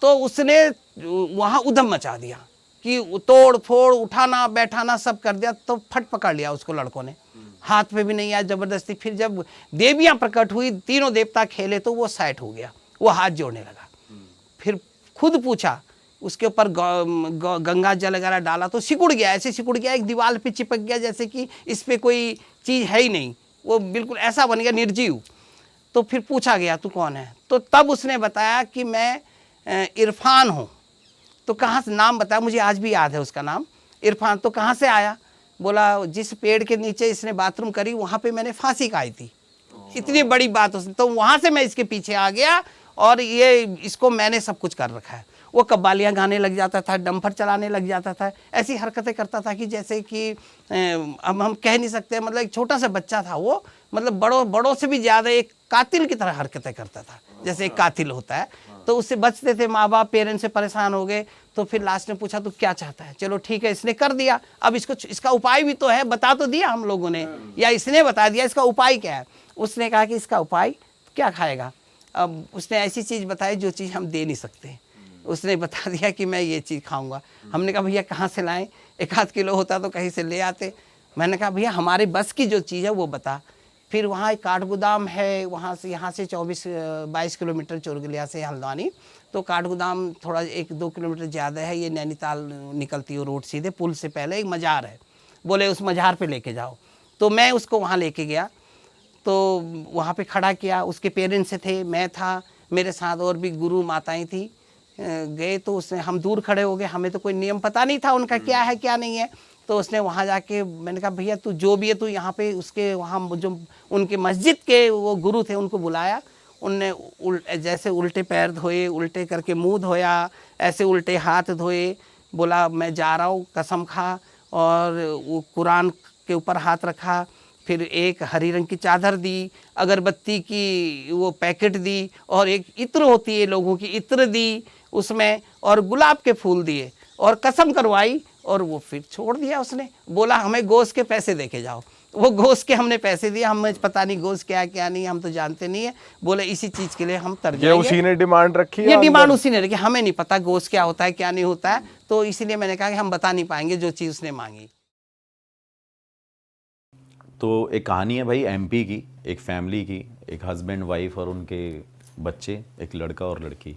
तो उसने वहाँ उधम मचा दिया कि तोड़ फोड़, उठाना बैठाना सब कर दिया। तो फट पकड़ लिया उसको लड़कों ने, हाथ पे भी नहीं आया, ज़बरदस्ती। फिर जब देवियाँ प्रकट हुई, तीनों देवता खेले, तो वो साइड हो गया, वो हाथ जोड़ने लगा। खुद पूछा, उसके ऊपर गंगा जल वगैरह डाला तो सिकुड़ गया, ऐसे सिकुड़ गया, एक दीवार पे चिपक गया जैसे कि इस पे कोई चीज़ है ही नहीं, वो बिल्कुल ऐसा बन गया निर्जीव। तो फिर पूछा गया तू कौन है, तो तब उसने बताया कि मैं इरफान हूँ। तो कहाँ से, नाम बताया, मुझे आज भी याद है उसका नाम, इरफान। तो कहाँ से आया, बोला जिस पेड़ के नीचे इसने बाथरूम करी वहाँ पे मैंने फांसी खाई थी। इतनी बड़ी बात उसने, तो वहाँ से मैं इसके पीछे आ गया और ये इसको मैंने सब कुछ कर रखा है। वो कव्वालियाँ गाने लग जाता था, डंपर चलाने लग जाता था, ऐसी हरकतें करता था कि जैसे कि अब हम कह नहीं सकते, मतलब एक छोटा सा बच्चा था वो, मतलब बड़ों से भी ज़्यादा एक कातिल की तरह हरकतें करता था, जैसे एक कातिल होता है। तो उससे बचते थे, माँ बाप पेरेंट्स से परेशान हो गए। तो फिर लास्ट में पूछा तू क्या चाहता है, चलो ठीक है, इसने कर दिया। अब इसका उपाय भी तो है, बता तो दिया हम लोगों ने, या इसने बता दिया, इसका उपाय क्या है। उसने कहा कि इसका उपाय क्या खाएगा। अब उसने ऐसी चीज़ बताई जो चीज़ हम दे नहीं सकते। उसने बता दिया कि मैं ये चीज़ खाऊंगा। हमने कहा भैया कहाँ से लाएं, 1-8 किलो होता तो कहीं से ले आते। मैंने कहा भैया हमारे बस की जो चीज़ है वो बता। फिर वहाँ एक काठगोदाम है, वहाँ से यहाँ से 24-22 किलोमीटर चोरगलिया से हल्द्वानी। तो काठगोदाम थोड़ा 1-2 किलोमीटर ज़्यादा है, ये नैनीताल निकलती है रोड सीधे, पुल से पहले एक मज़ार है, बोले उस मज़ार पे लेके जाओ। तो मैं उसको वहाँ लेके गया, तो वहाँ पे खड़ा किया, उसके पेरेंट्स थे, मैं था, मेरे साथ और भी गुरु माताएं थी। गए तो उसने, हम दूर खड़े हो गए, हमें तो कोई नियम पता नहीं था उनका क्या है क्या नहीं है। तो उसने वहाँ जाके, मैंने कहा भैया तू जो भी है तू यहाँ पे, उसके वहाँ जो उनके मस्जिद के वो गुरु थे उनको बुलाया। उनने जैसे उल्टे पैर धोए, उल्टे करके मुंह धोया, ऐसे उल्टे हाथ धोए, बोला मैं जा रहा हूँ, कसम खा, और वो कुरान के ऊपर हाथ रखा। फिर एक हरी रंग की चादर दी, अगरबत्ती की वो पैकेट दी, और एक इत्र होती है लोगों की, इत्र दी उसमें, और गुलाब के फूल दिए, और कसम करवाई, और वो फिर छोड़ दिया। उसने बोला हमें गोश्त के पैसे दे के जाओ। वो गोश्त के हमने पैसे दिए, हमें पता नहीं गोश्त क्या है क्या नहीं, हम तो जानते नहीं है। बोले इसी चीज़ के लिए हम तर ये जाएंगे। उसी ने डिमांड रखी है, ये डिमांड उसी ने रखी, हमें नहीं पता गोश्त क्या होता है क्या नहीं होता है। तो इसीलिए मैंने कहा कि हम बता नहीं पाएंगे जो चीज़ उसने मांगी। तो एक कहानी है भाई एमपी की, एक फैमिली की, एक हस्बैंड वाइफ और उनके बच्चे, एक लड़का और लड़की।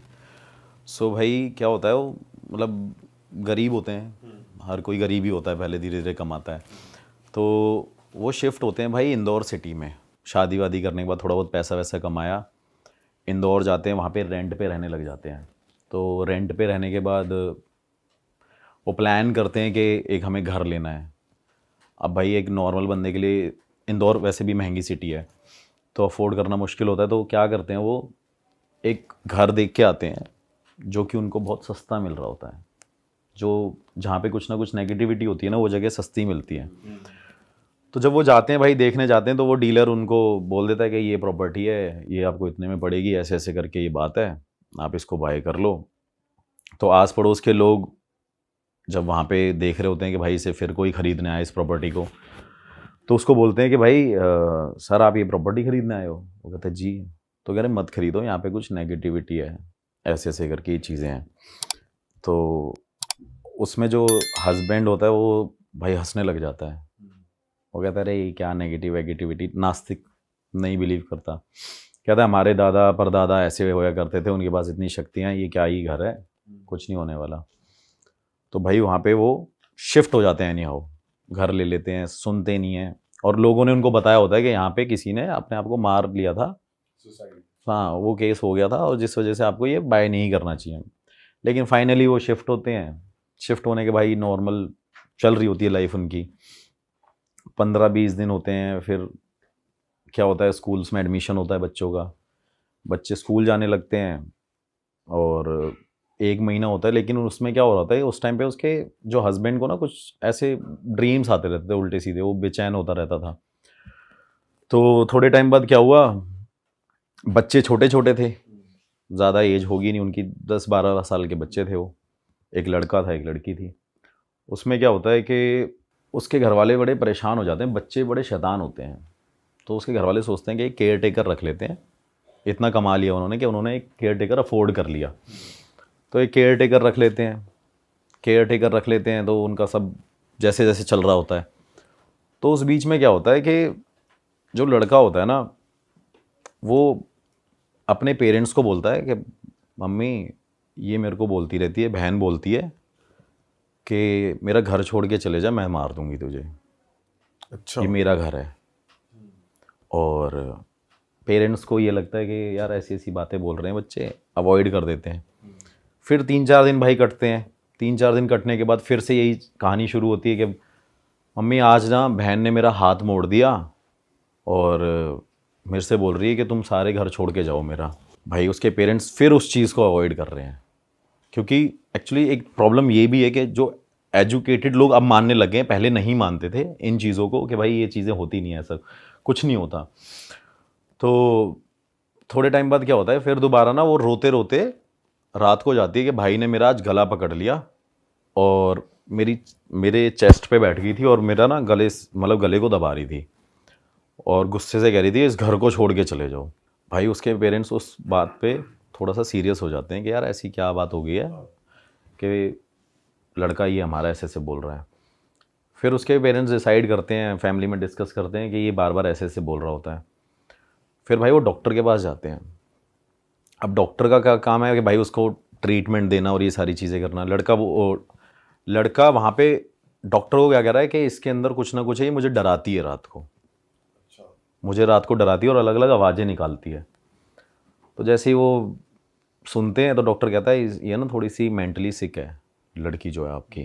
सो भाई क्या होता है, वो मतलब गरीब होते हैं, हर कोई गरीब ही होता है, पहले धीरे धीरे कमाता है। तो वो शिफ्ट होते हैं भाई इंदौर सिटी में, शादी वादी करने के बाद थोड़ा बहुत पैसा वैसा कमाया, इंदौर जाते हैं, वहाँ पे रेंट पे रहने लग जाते हैं। तो रेंट पे रहने के बाद वो प्लान करते हैं कि एक हमें घर लेना है। अब भाई एक नॉर्मल बंदे के लिए इंदौर वैसे भी महंगी सिटी है, तो अफोर्ड करना मुश्किल होता है। तो क्या करते हैं, वो एक घर देख के आते हैं जो कि उनको बहुत सस्ता मिल रहा होता है। जो जहाँ पे कुछ ना कुछ नेगेटिविटी होती है ना, वो जगह सस्ती मिलती है। तो जब वो जाते हैं भाई, देखने जाते हैं, तो वो डीलर उनको बोल देता है कि ये प्रॉपर्टी है, ये आपको इतने में पड़ेगी, ऐसे ऐसे करके ये बात है, आप इसको बाय कर लो। तो आस पड़ोस के लोग जब वहाँ पे देख रहे होते हैं कि भाई इसे फिर कोई ख़रीदने आए इस प्रॉपर्टी को, तो उसको बोलते हैं कि भाई सर आप ये प्रॉपर्टी ख़रीदने आए हो। वो कहते हैं जी। तो कह रहे मत खरीदो, यहाँ पे कुछ नेगेटिविटी है, ऐसे ऐसे करके ये चीज़ें हैं। तो उसमें जो हस्बैंड होता है वो भाई हंसने लग जाता है। वो कहता है अरे ये क्या नेगेटिविटी, नास्तिक, नहीं बिलीव करता। कहता है हमारे दादा परदादा ऐसे होया करते थे, उनके पास इतनी शक्तियाँ, ये क्या ही घर है, कुछ नहीं होने वाला। तो भाई वहाँ पे वो शिफ्ट हो जाते हैं, नहीं हो घर ले लेते हैं, सुनते नहीं हैं। और लोगों ने उनको बताया होता है कि यहाँ पे किसी ने अपने आप को मार लिया था, हाँ वो केस हो गया था, और जिस वजह से आपको ये बाय नहीं करना चाहिए। लेकिन फाइनली वो शिफ्ट होते हैं। शिफ्ट होने के भाई नॉर्मल चल रही होती है लाइफ उनकी, 15-20 दिन होते हैं। फिर क्या होता है, स्कूल्स में एडमिशन होता है बच्चों का, बच्चे स्कूल जाने लगते हैं, और 1 महीना होता है। लेकिन उसमें क्या हो रहा था, उस टाइम पे उसके जो हस्बैंड को ना कुछ ऐसे ड्रीम्स आते रहते थे उल्टे सीधे, वो बेचैन होता रहता था। तो थोड़े टाइम बाद क्या हुआ, बच्चे छोटे छोटे थे, ज़्यादा एज होगी नहीं उनकी, 10-12 साल के बच्चे थे वो, एक लड़का था एक लड़की थी। उसमें क्या होता है कि उसके घर वाले बड़े परेशान हो जाते हैं, बच्चे बड़े शैतान होते हैं। तो उसके घर वाले सोचते हैं कि एक केयर टेकर रख लेते हैं। इतना कमा लिया उन्होंने कि उन्होंने एक केयर टेकर अफोर्ड कर लिया। तो एक केयर टेकर रख लेते हैं, केयर टेकर रख लेते हैं। तो उनका सब जैसे जैसे चल रहा होता है। तो उस बीच में क्या होता है कि जो लड़का होता है ना, वो अपने पेरेंट्स को बोलता है कि मम्मी ये मेरे को बोलती रहती है, बहन बोलती है कि मेरा घर छोड़ के चले जा, मैं मार दूंगी तुझे, अच्छा। ये मेरा घर है। और पेरेंट्स को ये लगता है कि यार ऐसी ऐसी बातें बोल रहे हैं बच्चे, अवॉइड कर देते हैं। फिर 3-4 दिन भाई कटते हैं। 3-4 दिन कटने के बाद फिर से यही कहानी शुरू होती है कि मम्मी आज ना बहन ने मेरा हाथ मोड़ दिया और मेरे से बोल रही है कि तुम सारे घर छोड़ के जाओ मेरा। भाई उसके पेरेंट्स फिर उस चीज़ को अवॉइड कर रहे हैं, क्योंकि एक्चुअली एक प्रॉब्लम ये भी है कि जो एजुकेटेड लोग अब मानने लगे हैं, पहले नहीं मानते थे इन चीज़ों को कि भाई ये चीज़ें होती नहीं है, ऐसा कुछ नहीं होता। तो थोड़े टाइम बाद क्या होता है, फिर दोबारा ना वो रोते रोते रात को जाती है कि भाई ने मेरा आज गला पकड़ लिया और मेरे चेस्ट पे बैठ गई थी और मेरा ना गले को दबा रही थी और गुस्से से कह रही थी इस घर को छोड़ के चले जाओ। भाई उसके पेरेंट्स उस बात पे थोड़ा सा सीरियस हो जाते हैं कि यार ऐसी क्या बात हो गई है कि लड़का ये हमारा ऐसे ऐसे बोल रहा है। फिर उसके पेरेंट्स डिसाइड करते हैं, फैमिली में डिस्कस करते हैं कि ये बार बार ऐसे ऐसे बोल रहा होता है। फिर भाई वो डॉक्टर के पास जाते हैं। अब डॉक्टर का क्या काम है कि भाई उसको ट्रीटमेंट देना और ये सारी चीज़ें करना। लड़का वहाँ पे डॉक्टर को क्या कह रहा है कि इसके अंदर कुछ ना कुछ है, ये मुझे डराती है रात को, मुझे रात को डराती है और अलग अलग आवाज़ें निकालती है। तो जैसे ही वो सुनते हैं तो डॉक्टर कहता है ये ना थोड़ी सी मेंटली सिक है लड़की जो है आपकी।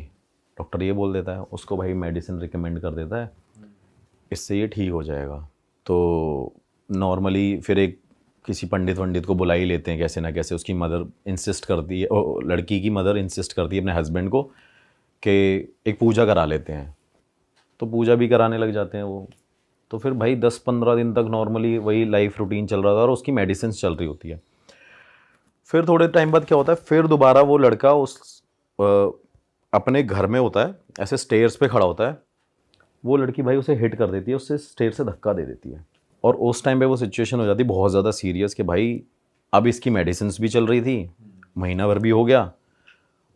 डॉक्टर ये बोल देता है उसको, भाई मेडिसिन रिकमेंड कर देता है, इससे ये ठीक हो जाएगा। तो नॉर्मली फिर किसी पंडित को बुला ही लेते हैं कैसे ना कैसे। उसकी मदर इंसिस्ट करती है, लड़की की मदर इंसिस्ट करती है अपने हस्बैंड को कि एक पूजा करा लेते हैं। तो पूजा भी कराने लग जाते हैं वो। तो फिर भाई 10-15 दिन तक नॉर्मली वही लाइफ रूटीन चल रहा था और उसकी मेडिसिन चल रही होती है। फिर थोड़े टाइम बाद क्या होता है, फिर दोबारा वो लड़का अपने घर में होता है, ऐसे स्टेयर्स पे खड़ा होता है। वो लड़की भाई उसे हिट कर देती है, उससे स्टेयर से धक्का दे देती है। और उस टाइम पे वो सिचुएशन हो जाती है बहुत ज़्यादा सीरियस कि भाई अब इसकी मेडिसिन भी चल रही थी, महीना भर भी हो गया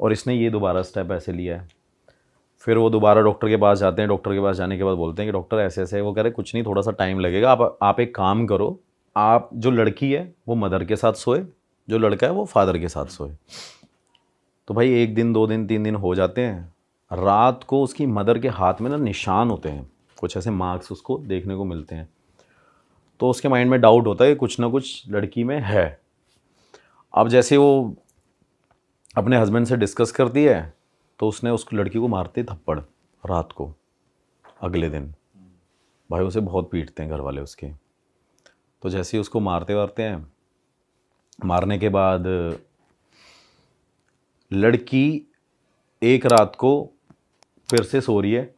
और इसने ये दोबारा स्टेप ऐसे लिया है। फिर वो दोबारा डॉक्टर के पास जाते हैं। डॉक्टर के पास जाने के बाद बोलते हैं कि डॉक्टर ऐसे ऐसे है। वो कह रहे कुछ नहीं, थोड़ा सा टाइम लगेगा, आप एक काम करो, आप जो लड़की है वो मदर के साथ सोए, जो लड़का है वो फादर के साथ सोए। तो भाई 1 दिन 2 दिन 3 दिन हो जाते हैं। रात को उसकी मदर के हाथ में ना निशान होते हैं, कुछ ऐसे मार्क्स उसको देखने को मिलते हैं। तो उसके माइंड में डाउट होता है कि कुछ ना कुछ लड़की में है। अब जैसे वो अपने हस्बैंड से डिस्कस करती है तो उसने उस लड़की को मारते थप्पड़ रात को। अगले दिन भाई उसे बहुत पीटते हैं घर वाले उसके। तो जैसे ही उसको मारते हैं, मारने के बाद लड़की एक रात को फिर से सो रही है।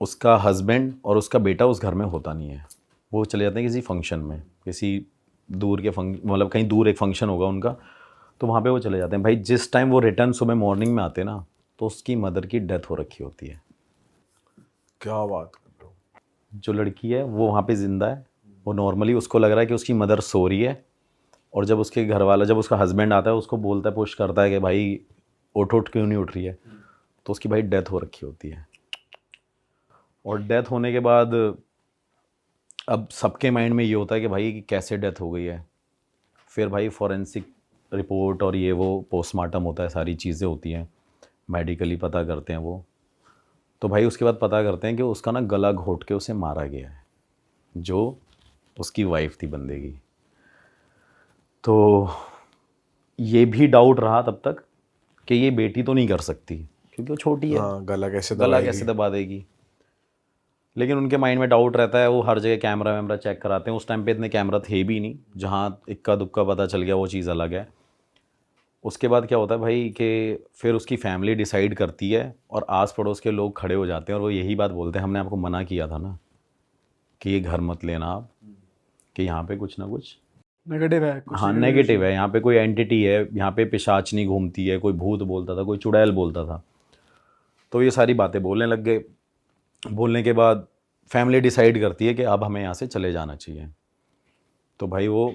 उसका हस्बैंड और उसका बेटा उस घर में होता नहीं है, वो चले जाते हैं किसी फंक्शन में, किसी दूर के मतलब कहीं दूर एक फंक्शन होगा उनका, तो वहाँ पे वो चले जाते हैं। भाई जिस टाइम वो रिटर्न सुबह मॉर्निंग में आते हैं ना, तो उसकी मदर की डेथ हो रखी होती है। क्या बात कर रहे हो। जो लड़की है वो वहाँ पे ज़िंदा है। वो नॉर्मली उसको लग रहा है कि उसकी मदर सो रही है, और जब उसके घर वाला, जब उसका हस्बैंड आता है उसको बोलता है, पुश करता है कि भाई उठ क्यों नहीं उठ रही है, तो उसकी भाई डेथ हो रखी होती है। और डेथ होने के बाद अब सबके माइंड में ये होता है कि भाई कैसे डेथ हो गई है। फिर भाई फॉरेंसिक रिपोर्ट और ये वो पोस्टमार्टम होता है, सारी चीज़ें होती हैं, मेडिकली पता करते हैं वो। तो भाई उसके बाद पता करते हैं कि उसका ना गला घोट के उसे मारा गया है, जो उसकी वाइफ थी बंदे की। तो ये भी डाउट रहा तब तक कि ये बेटी तो नहीं कर सकती क्योंकि वो छोटी है, हाँ, गला कैसे दबा देगी। लेकिन उनके माइंड में डाउट रहता है, वो हर जगह कैमरा वैमरा चेक कराते हैं। उस टाइम पे इतने कैमरा थे भी नहीं, जहाँ इक्का दुक्का पता चल गया वो चीज़ अलग है। उसके बाद क्या होता है भाई कि फिर उसकी फैमिली डिसाइड करती है और आस पड़ोस के लोग खड़े हो जाते हैं और वो यही बात बोलते हैं, हमने आपको मना किया था ना कि ये घर मत लेना आप, कि यहाँ पे कुछ ना कुछ नेगेटिव है कुछ। हाँ नेगेटिव है, यहाँ पे कोई एंटिटी है, यहाँ पे पिशाचनी घूमती है, कोई भूत बोलता था, कोई चुड़ैल बोलता था। तो ये सारी बातें बोलने लग गए। बोलने के बाद फैमिली डिसाइड करती है कि अब हमें यहाँ से चले जाना चाहिए। तो भाई वो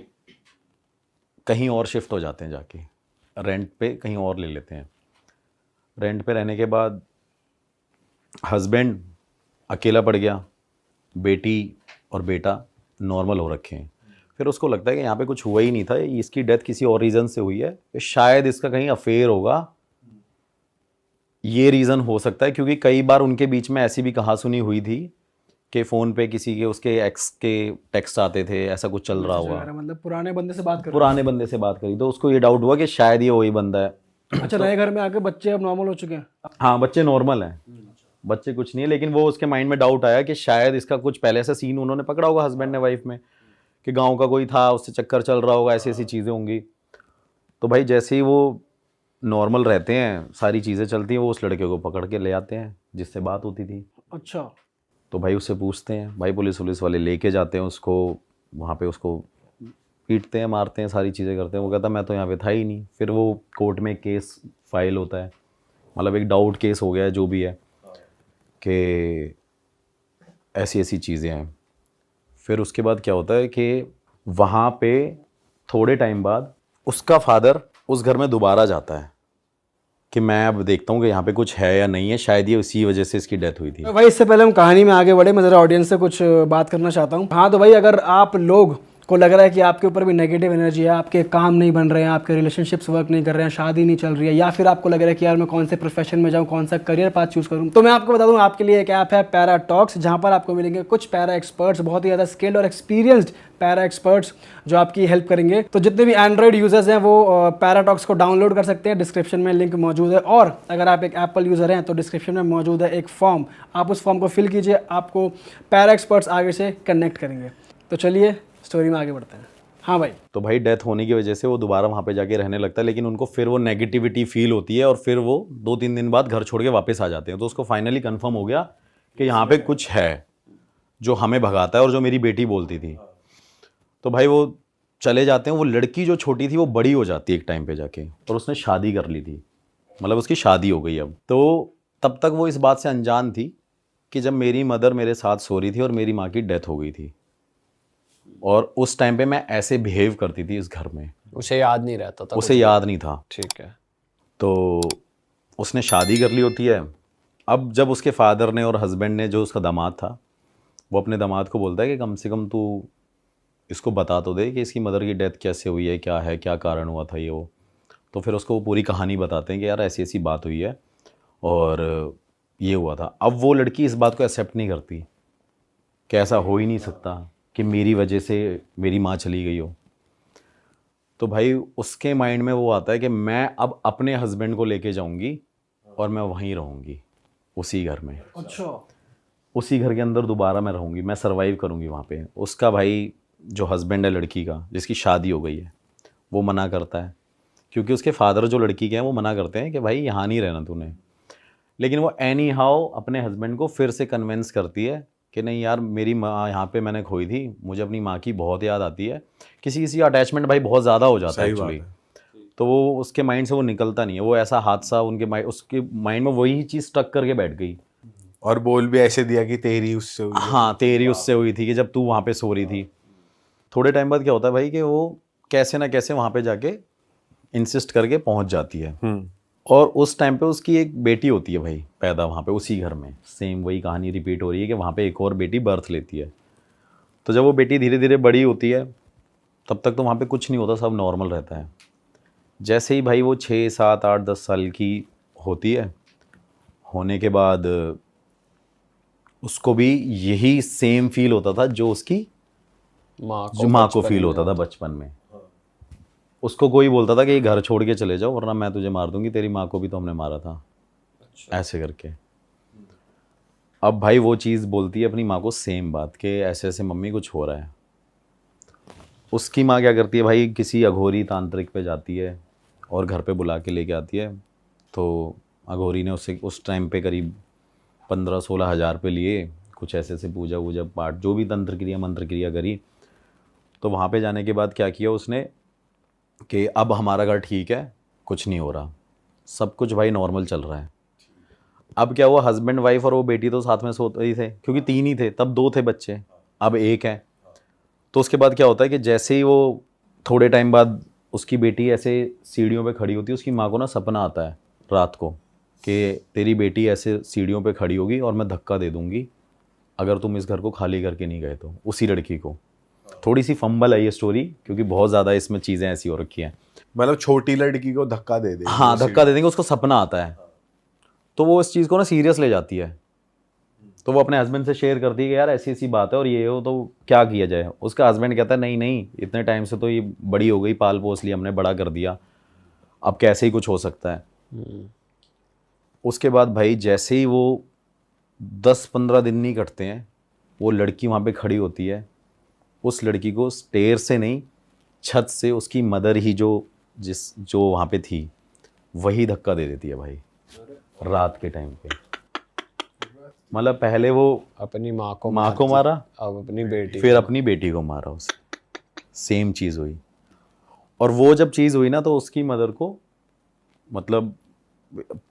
कहीं और शिफ्ट हो जाते हैं, जाके रेंट पे कहीं और ले लेते हैं। रेंट पे रहने के बाद हस्बैंड अकेला पड़ गया, बेटी और बेटा नॉर्मल हो रखे हैं। फिर उसको लगता है कि यहाँ पे कुछ हुआ ही नहीं था, इसकी डेथ किसी और रीज़न से हुई है, शायद इसका कहीं अफेयर होगा, ये रीज़न हो सकता है। क्योंकि कई बार उनके बीच में ऐसी भी कहासुनी हुई थी कि फ़ोन पे किसी के उसके एक्स के टेक्स्ट आते थे, ऐसा कुछ चल रहा हुआ, मतलब पुराने बंदे से बात कर पुराने बंदे से बात करी, तो उसको ये डाउट हुआ कि शायद ये वही बंदा है। अच्छा, नए घर में आके बच्चे अब नॉर्मल हो चुके हैं? हाँ, बच्चे नॉर्मल हैं, बच्चे कुछ नहीं है, लेकिन वो उसके माइंड में डाउट आया कि शायद इसका कुछ पहले से सीन उन्होंने पकड़ा होगा हस्बैंड ने वाइफ में, कि गांव का कोई था, उससे चक्कर चल रहा होगा, ऐसी ऐसी चीज़ें होंगी। तो भाई जैसे ही वो नॉर्मल रहते हैं, सारी चीज़ें चलती हैं, वो उस लड़के को पकड़ के ले आते हैं जिससे बात होती थी। अच्छा। तो भाई उससे पूछते हैं, भाई पुलिस वाले लेके जाते हैं उसको, वहाँ पे उसको पीटते हैं, मारते हैं, सारी चीज़ें करते हैं। वो कहता मैं तो यहाँ पे था ही नहीं। फिर वो कोर्ट में केस फाइल होता है, मतलब एक डाउट केस हो गया है जो भी है, कि ऐसी ऐसी चीज़ें हैं। फिर उसके बाद क्या होता है कि वहाँ पे थोड़े टाइम बाद उसका फादर उस घर में दोबारा जाता है कि मैं अब देखता हूँ कि यहाँ पे कुछ है या नहीं है, शायद ये उसी वजह से इसकी डेथ हुई थी। भाई इससे पहले हम कहानी में आगे बढ़े, मैं ज़रा ऑडियंस से कुछ बात करना चाहता हूँ। हाँ, तो भाई अगर आप लोग को लग रहा है कि आपके ऊपर भी नेगेटिव एनर्जी है, आपके काम नहीं बन रहे हैं, आपके रिलेशनशिप्स वर्क नहीं कर रहे हैं, शादी नहीं चल रही है, या फिर आपको लग रहा है कि यार मैं कौन से प्रोफेशन में जाऊँ, कौन सा करियर पाथ चूज़ करूँ, तो मैं आपको बता दूँ आपके लिए एक ऐप है पैरा टॉक्स, जहाँ पर आपको मिलेंगे कुछ पैरा एक्सपर्ट्स, बहुत ही ज़्यादा स्किल्ड और एक्सपीरियंस्ड पैरा एक्सपर्ट्स जो आपकी हेल्प करेंगे। तो जितने भी एंड्रॉइड यूजर्स हैं वो पैरा टॉक्स को डाउनलोड कर सकते हैं, डिस्क्रिप्शन में लिंक मौजूद है। और अगर आप एक एप्पल यूज़र हैं तो डिस्क्रिप्शन में मौजूद है एक फॉर्म, आप उस फॉर्म को फिल कीजिए, आपको पैरा एक्सपर्ट्स आगे से कनेक्ट करेंगे। तो चलिए स्टोरी में आगे बढ़ते हैं। हाँ भाई। तो भाई डेथ होने की वजह से वो दोबारा वहाँ पे जाके रहने लगता है, लेकिन उनको फिर वो नेगेटिविटी फील होती है और फिर वो 2-3 दिन बाद घर छोड़ के वापस आ जाते हैं। तो उसको फाइनली कंफर्म हो गया कि यहाँ पे कुछ है जो हमें भगाता है और जो मेरी बेटी बोलती थी। तो भाई वो चले जाते हैं। वो लड़की जो छोटी थी वो बड़ी हो जाती है एक टाइम पे जाके, और उसने शादी कर ली थी, मतलब उसकी शादी हो गई अब। तो तब तक वो इस बात से अनजान थी कि जब मेरी मदर मेरे साथ सो रही थी और मेरी माँ की डेथ हो गई थी, और उस टाइम पे मैं ऐसे बिहेव करती थी इस घर में। उसे याद नहीं रहता था, उसे याद नहीं था। ठीक है। तो उसने शादी कर ली होती है। अब जब उसके फादर ने और हस्बैंड ने, जो उसका दामाद था, वो अपने दामाद को बोलता है कि कम से कम तू इसको बता तो दे कि इसकी मदर की डेथ कैसे हुई है, क्या कारण हुआ था ये वो। तो फिर उसको वो पूरी कहानी बताते हैं कि यार ऐसी ऐसी बात हुई है और ये हुआ था। अब वो लड़की इस बात को एक्सेप्ट नहीं करती कि ऐसा हो ही नहीं सकता कि मेरी वजह से मेरी माँ चली गई हो। तो भाई उसके माइंड में वो आता है कि मैं अब अपने हस्बैंड को लेके जाऊंगी और मैं वहीं रहूंगी उसी घर में। अच्छा। उसी घर के अंदर दोबारा मैं रहूंगी, मैं सरवाइव करूंगी वहाँ पे। उसका भाई जो हस्बैंड है लड़की का, जिसकी शादी हो गई है, वो मना करता है, क्योंकि उसके फादर जो लड़की के हैं वो मना करते हैं कि भाई यहाँ नहीं रहना तूने। लेकिन वो एनी हाउ अपने हस्बैंड को फिर से कन्विंस करती है कि नहीं यार, मेरी माँ यहाँ पे मैंने खोई थी, मुझे अपनी माँ की बहुत याद आती है। किसी किसी अटैचमेंट भाई बहुत ज़्यादा हो जाता है एक्चुअली। तो वो उसके माइंड से वो निकलता नहीं है। वो ऐसा हादसा उसके माइंड में वही चीज़ स्टक करके बैठ गई। और बोल भी ऐसे दिया कि तेरी उससे हुई है। हाँ, तेरी उससे हुई थी कि जब तू वहाँ पे सो रही थी। थोड़े टाइम बाद क्या होता है भाई कि वो कैसे ना कैसे वहाँ पे जाके इंसिस्ट करके पहुँच जाती है। और उस टाइम पे उसकी एक बेटी होती है भाई पैदा वहाँ पे उसी घर में। सेम वही कहानी रिपीट हो रही है कि वहाँ पे एक और बेटी बर्थ लेती है। तो जब वो बेटी धीरे धीरे बड़ी होती है, तब तक तो वहाँ पे कुछ नहीं होता, सब नॉर्मल रहता है। जैसे ही भाई वो 6, 7, 8, 10 साल की होती है, होने के बाद उसको भी यही सेम फील होता था जो उसकी माँ को फील होता था बचपन में। उसको कोई बोलता था कि ये घर छोड़ के चले जाओ वरना मैं तुझे मार दूंगी, तेरी माँ को भी तो हमने मारा था। ऐसे करके अब भाई वो चीज़ बोलती है अपनी माँ को, सेम बात कि ऐसे ऐसे मम्मी कुछ हो रहा है। उसकी माँ क्या करती है भाई, किसी अघोरी तांत्रिक पे जाती है और घर पे बुला के लेके आती है। तो अघोरी ने उससे उस टाइम पे करीब 15-16 हज़ार पे लिए, कुछ ऐसे ऐसे पूजा वूजा पाठ जो भी तंत्र क्रिया मंत्र क्रिया करी। तो वहाँ पे जाने के बाद क्या किया उसने कि अब हमारा घर ठीक है, कुछ नहीं हो रहा, सब कुछ भाई नॉर्मल चल रहा है। अब क्या हुआ, हस्बैंड वाइफ और वो बेटी तो साथ में सोते ही थे, क्योंकि 3 ही थे तब, 2 थे बच्चे, अब 1 है। तो उसके बाद क्या होता है कि जैसे ही वो थोड़े टाइम बाद उसकी बेटी ऐसे सीढ़ियों पे खड़ी होती है, उसकी माँ को ना सपना आता है रात को कि तेरी बेटी ऐसे सीढ़ियों पे खड़ी होगी और मैं धक्का दे दूँगी अगर तुम इस घर को खाली करके नहीं गए तो, उसी लड़की को। थोड़ी सी फंबल है ये स्टोरी, क्योंकि बहुत ज़्यादा इसमें चीज़ें ऐसी हो रखी हैं। मतलब छोटी लड़की को धक्का दे दे। हाँ, धक्का दे देंगे, उसको सपना आता है, तो वो इस चीज़ को ना सीरियस ले जाती है। तो वो अपने हस्बैंड से शेयर करती है कि यार ऐसी ऐसी बात है और ये हो, तो क्या किया जाए। उसका हस्बैंड कहता है नहीं नहीं, इतने टाइम से तो ये बड़ी हो गई, पाल पोस लिया हमने, बड़ा कर दिया, अब कैसे ही कुछ हो सकता है। उसके बाद भाई जैसे ही वो 10-15 दिन नहीं कटते हैं, वो लड़की वहाँ पे खड़ी होती है। उस लड़की को स्टेयर से नहीं, छत से उसकी मदर ही जो वहाँ पे थी वही धक्का दे देती है भाई, रात के टाइम पे। मतलब पहले वो अपनी माँ को मारा, अब अपनी बेटी, फिर अपनी बेटी को मारा, उसे सेम चीज़ हुई। और वो जब चीज़ हुई ना, तो उसकी मदर को, मतलब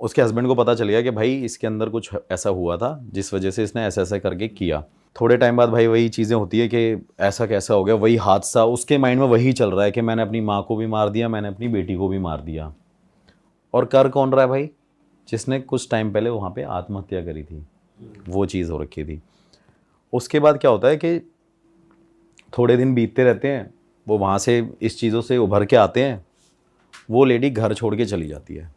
उसके हस्बैंड को पता चल गया कि भाई इसके अंदर कुछ ऐसा हुआ था जिस वजह से इसने ऐसा ऐसा करके किया। थोड़े टाइम बाद भाई वही चीज़ें होती है कि ऐसा कैसा हो गया, वही हादसा उसके माइंड में वही चल रहा है कि मैंने अपनी माँ को भी मार दिया, मैंने अपनी बेटी को भी मार दिया। और कर कौन रहा है भाई? जिसने कुछ टाइम पहले वहाँ पे आत्महत्या करी थी, वो चीज़ हो रखी थी। उसके बाद क्या होता है कि थोड़े दिन बीतते रहते हैं, वो वहाँ से इस चीज़ों से उभर के आते हैं, वो लेडी घर छोड़ के चली जाती है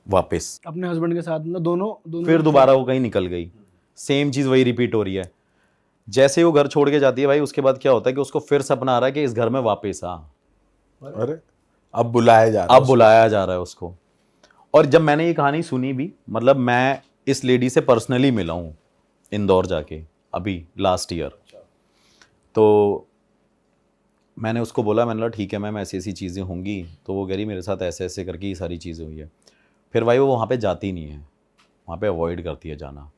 वापस, अपने हस्बैंड के साथ, मतलब दोनों फिर दोबारा वो कहीं निकल गई, सेम चीज़ वही रिपीट हो रही है। जैसे ही वो घर छोड़ के जाती है भाई, उसके बाद क्या होता है कि उसको फिर सपना आ रहा है कि इस घर में वापस आ, अरे अब बुलाया जा रहा है। अब बुलाया जा रहा है उसको। और जब मैंने ये कहानी सुनी भी, मतलब मैं इस लेडी से पर्सनली मिला हूँ इंदौर जाके अभी लास्ट ईयर, तो मैंने उसको बोला, मैंने कहा ठीक है मैम ऐसी ऐसी चीज़ें होंगी, तो वो कह रही मेरे साथ ऐसे ऐसे करके ये सारी चीज़ें हुई है। फिर भाई वो वहाँ पे जाती नहीं है, वहाँ पे अवॉइड करती है जाना।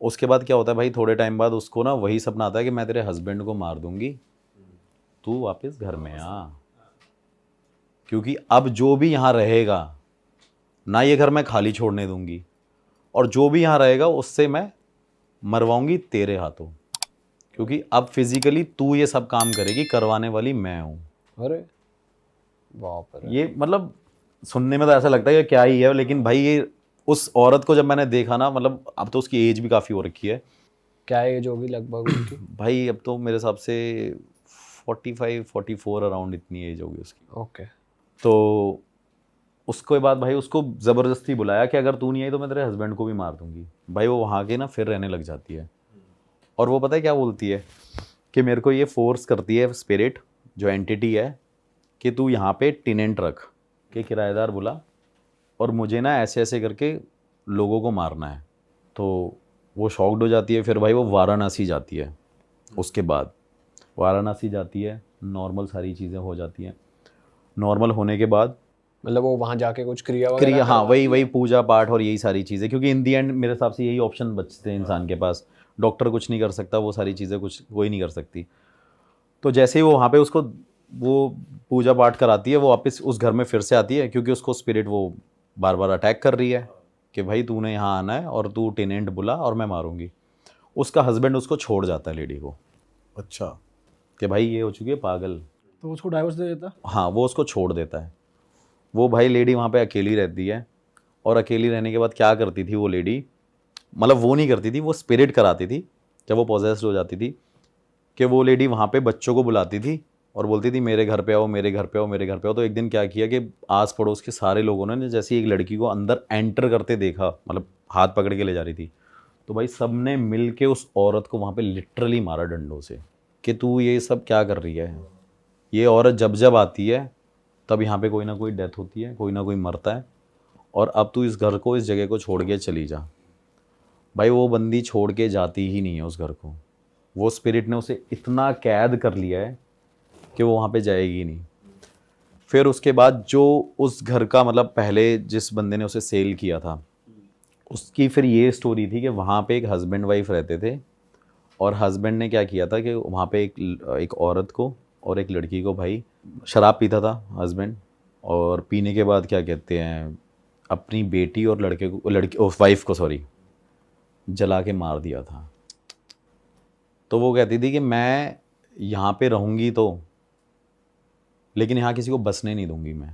उसके बाद क्या होता है भाई, थोड़े टाइम बाद उसको ना वही सपना आता है कि मैं तेरे हस्बैंड को मार दूंगी, तू वापस घर में आ, क्योंकि अब जो भी यहाँ रहेगा ना, ये घर मैं खाली छोड़ने दूंगी, और जो भी यहाँ रहेगा उससे मैं मरवाऊंगी तेरे हाथों, क्योंकि अब फिजिकली तू ये सब काम करेगी, करवाने वाली मैं हूँ। अरे बाप रे। ये मतलब सुनने में तो ऐसा लगता है कि क्या ही है, लेकिन भाई ये उस औरत को जब मैंने देखा ना, मतलब अब तो उसकी एज भी काफ़ी हो रखी है क्या एज होगी लगभग उनकी? भाई, अब तो मेरे हिसाब से 45-44 अराउंड इतनी एज होगी उसकी। ओके। तो उसके बाद भाई उसको ज़बरदस्ती बुलाया कि अगर तू नहीं आई तो मैं तेरे हस्बैंड को भी मार दूंगी। भाई वो वहाँ के ना फिर रहने लग जाती है, और वो पता है क्या बोलती है कि मेरे को ये फोर्स करती है स्पिरिट, जो एंटिटी है, कि तू यहाँ पे टेनेंट रख, कि किराएदार बुला, और मुझे ना ऐसे ऐसे करके लोगों को मारना है। तो वो शॉक्ड हो जाती है। फिर भाई वो वाराणसी जाती है, उसके बाद वाराणसी जाती है, नॉर्मल सारी चीज़ें हो जाती हैं। नॉर्मल होने के बाद मतलब वो वहाँ जाके कुछ क्रिया वगैरह हाँ वही पूजा पाठ और यही सारी चीज़ें, क्योंकि इन दी एंड मेरे हिसाब से यही ऑप्शन बचते हैं इंसान के पास। डॉक्टर कुछ नहीं कर सकता, वो सारी चीज़ें कुछ कोई नहीं कर सकती। तो जैसे ही वो वहाँ पे उसको वो पूजा पाठ कराती है, वो वापस उस घर में फिर से आती है, क्योंकि उसको स्पिरिट वो बार बार अटैक कर रही है कि भाई तूने यहाँ आना है और तू टेनेंट बुला और मैं मारूंगी। उसका हस्बैंड उसको छोड़ जाता है लेडी को, अच्छा, कि भाई ये हो चुकी है पागल। तो उसको डाइवोर्स दे देता। हाँ, वो उसको छोड़ देता है। वो भाई लेडी वहाँ पे अकेली रहती है, और अकेली रहने के बाद क्या करती थी वो लेडी, मतलब वो नहीं करती थी, वो स्पिरिट कराती थी जब वो पॉजेस्ड हो जाती थी, कि वो लेडी वहाँ पे बच्चों को बुलाती थी और बोलती थी मेरे घर पे आओ, मेरे घर पे आओ, मेरे घर पे आओ। तो एक दिन क्या किया कि आस पड़ोस के सारे लोगों ने जैसे एक लड़की को अंदर एंटर करते देखा, मतलब हाथ पकड़ के ले जा रही थी, तो भाई सब ने मिल के उस औरत को वहाँ पे लिटरली मारा डंडों से, कि तू ये सब क्या कर रही है। ये औरत जब जब आती है तब यहाँ पे कोई ना कोई डेथ होती है, कोई ना कोई मरता है, और अब तू इस घर को, इस जगह को छोड़ के चली जा। भाई वो बंदी छोड़ के जाती ही नहीं है उस घर को। वो स्पिरिट ने उसे इतना कैद कर लिया है कि वो वहाँ पे जाएगी नहीं। फिर उसके बाद जो उस घर का, मतलब पहले जिस बंदे ने उसे सेल किया था, उसकी फिर ये स्टोरी थी कि वहाँ पे एक हस्बैंड वाइफ रहते थे, और हस्बैंड ने क्या किया था कि वहाँ पे एक औरत को और एक लड़की को, भाई शराब पीता था हस्बैंड, और पीने के बाद क्या कहते हैं, अपनी बेटी और वाइफ को जला के मार दिया था। तो वो कहती थी कि मैं यहाँ पे रहूँगी तो, लेकिन यहाँ किसी को बसने नहीं दूंगी मैं।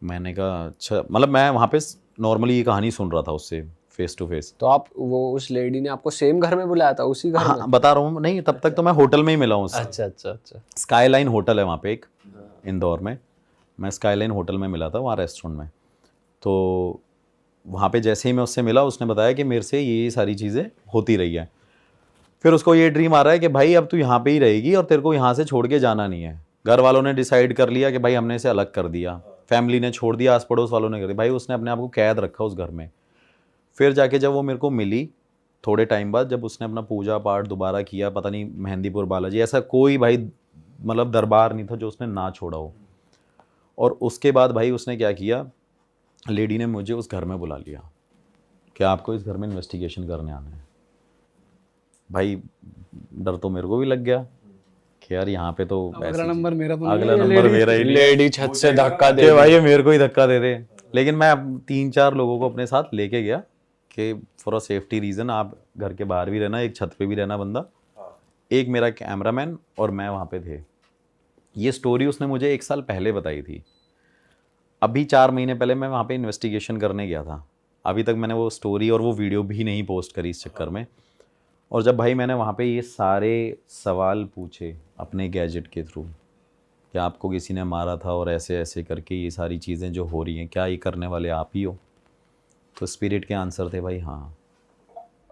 मैंने कहा अच्छा, मतलब मैं वहाँ पे नॉर्मली ये कहानी सुन रहा था उससे, फेस टू फेस। तो आप वो उस लेडी ने आपको सेम घर में बुलाया था, उसी घर में? हाँ बता रहा हूँ, नहीं तब तक तो मैं होटल में ही मिला हूँ उससे। अच्छा अच्छा अच्छा। स्काईलाइन होटल है वहाँ पे एक, इंदौर में। मैं स्काईलाइन होटल में मिला था, वहाँ रेस्टोरेंट में। तो वहाँ पे जैसे ही मैं उससे मिला, उसने बताया कि मेरे से ये सारी चीज़ें होती रही है। फिर उसको ये ड्रीम आ रहा है कि भाई अब तू यहाँ पे ही रहेगी और तेरे को यहाँ से छोड़ के जाना नहीं है। घर वालों ने डिसाइड कर लिया कि भाई हमने इसे अलग कर दिया, फैमिली ने छोड़ दिया, आस पड़ोस वालों ने कर दिया, भाई उसने अपने आप को कैद रखा उस घर में। फिर जाके जब वो मेरे को मिली थोड़े टाइम बाद, जब उसने अपना पूजा पाठ दोबारा किया, पता नहीं मेहंदीपुर बालाजी, ऐसा कोई भाई मतलब दरबार नहीं था जो उसने ना छोड़ा हो। और उसके बाद भाई उसने क्या किया, लेडी ने मुझे उस घर में बुला लिया कि आपको इस घर में इन्वेस्टिगेशन करने आना है। भाई डर तो मेरे को भी लग गया कि यार यहाँ पे तो अगला नंबर मेरा तो नहीं अगला है, ये नंबर मेरा ही नहीं। लेडी छत से धक्का दे कि भाई ये मेरे को ही धक्का दे दे। लेकिन मैं अब 3-4 लोगों को अपने साथ लेके गया कि फॉर अ सेफ्टी रीज़न आप घर के बाहर भी रहना, एक छत पे भी रहना बंदा, एक मेरा कैमरामैन और मैं वहाँ पे थे। ये स्टोरी उसने मुझे 1 साल पहले बताई थी। अभी 4 महीने पहले मैं वहाँ पे इन्वेस्टिगेशन करने गया था। अभी तक मैंने वो स्टोरी और वो वीडियो भी नहीं पोस्ट करी इस चक्कर में। और जब भाई मैंने वहाँ पे ये सारे सवाल पूछे अपने गैजेट के थ्रू कि आपको किसी ने मारा था और ऐसे ऐसे करके ये सारी चीज़ें जो हो रही हैं, क्या ये करने वाले आप ही हो? तो स्पिरिट के आंसर थे भाई हाँ।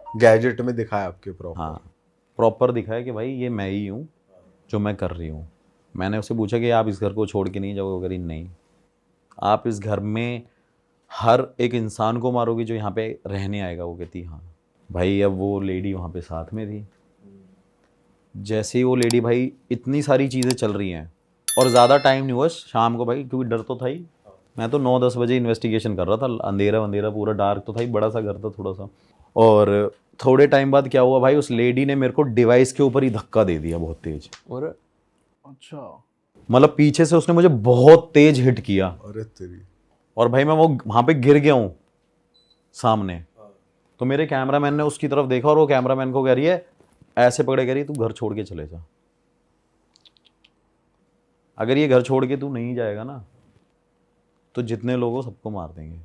गैजेट में दिखाया आपके प्रॉपर? हाँ प्रॉपर दिखाया कि भाई ये मैं ही हूँ जो मैं कर रही हूँ। मैंने उससे पूछा कि आप इस घर को छोड़ के नहीं जाओगे? अगर नहीं, आप इस घर में हर एक इंसान को मारोगे जो यहाँ पे रहने आएगा? वो कहती हाँ। भाई अब वो लेडी वहाँ पे साथ में थी। जैसे ही वो लेडी, भाई इतनी सारी चीज़ें चल रही हैं और ज़्यादा टाइम नहीं हुआ शाम को भाई, क्योंकि डर तो था ही। मैं तो 9-10 बजे इन्वेस्टिगेशन कर रहा था, अंधेरा अंधेरा पूरा डार्क तो था ही, बड़ा सा घर था थोड़ा सा। और थोड़े टाइम बाद क्या हुआ भाई, उस लेडी ने मेरे को डिवाइस के ऊपर ही धक्का दे दिया बहुत तेज। और अच्छा, मतलब पीछे से उसने मुझे बहुत तेज हिट किया। अरे तेरी। और भाई मैं वो वहाँ पे गिर गया हूँ सामने। तो मेरे कैमरामैन ने उसकी तरफ देखा और वो कैमरामैन को कह रही है, ऐसे पकड़े कह रही तू घर छोड़ के चले जा, अगर ये घर छोड़ के तू नहीं जाएगा ना तो जितने लोग हो सबको मार देंगे।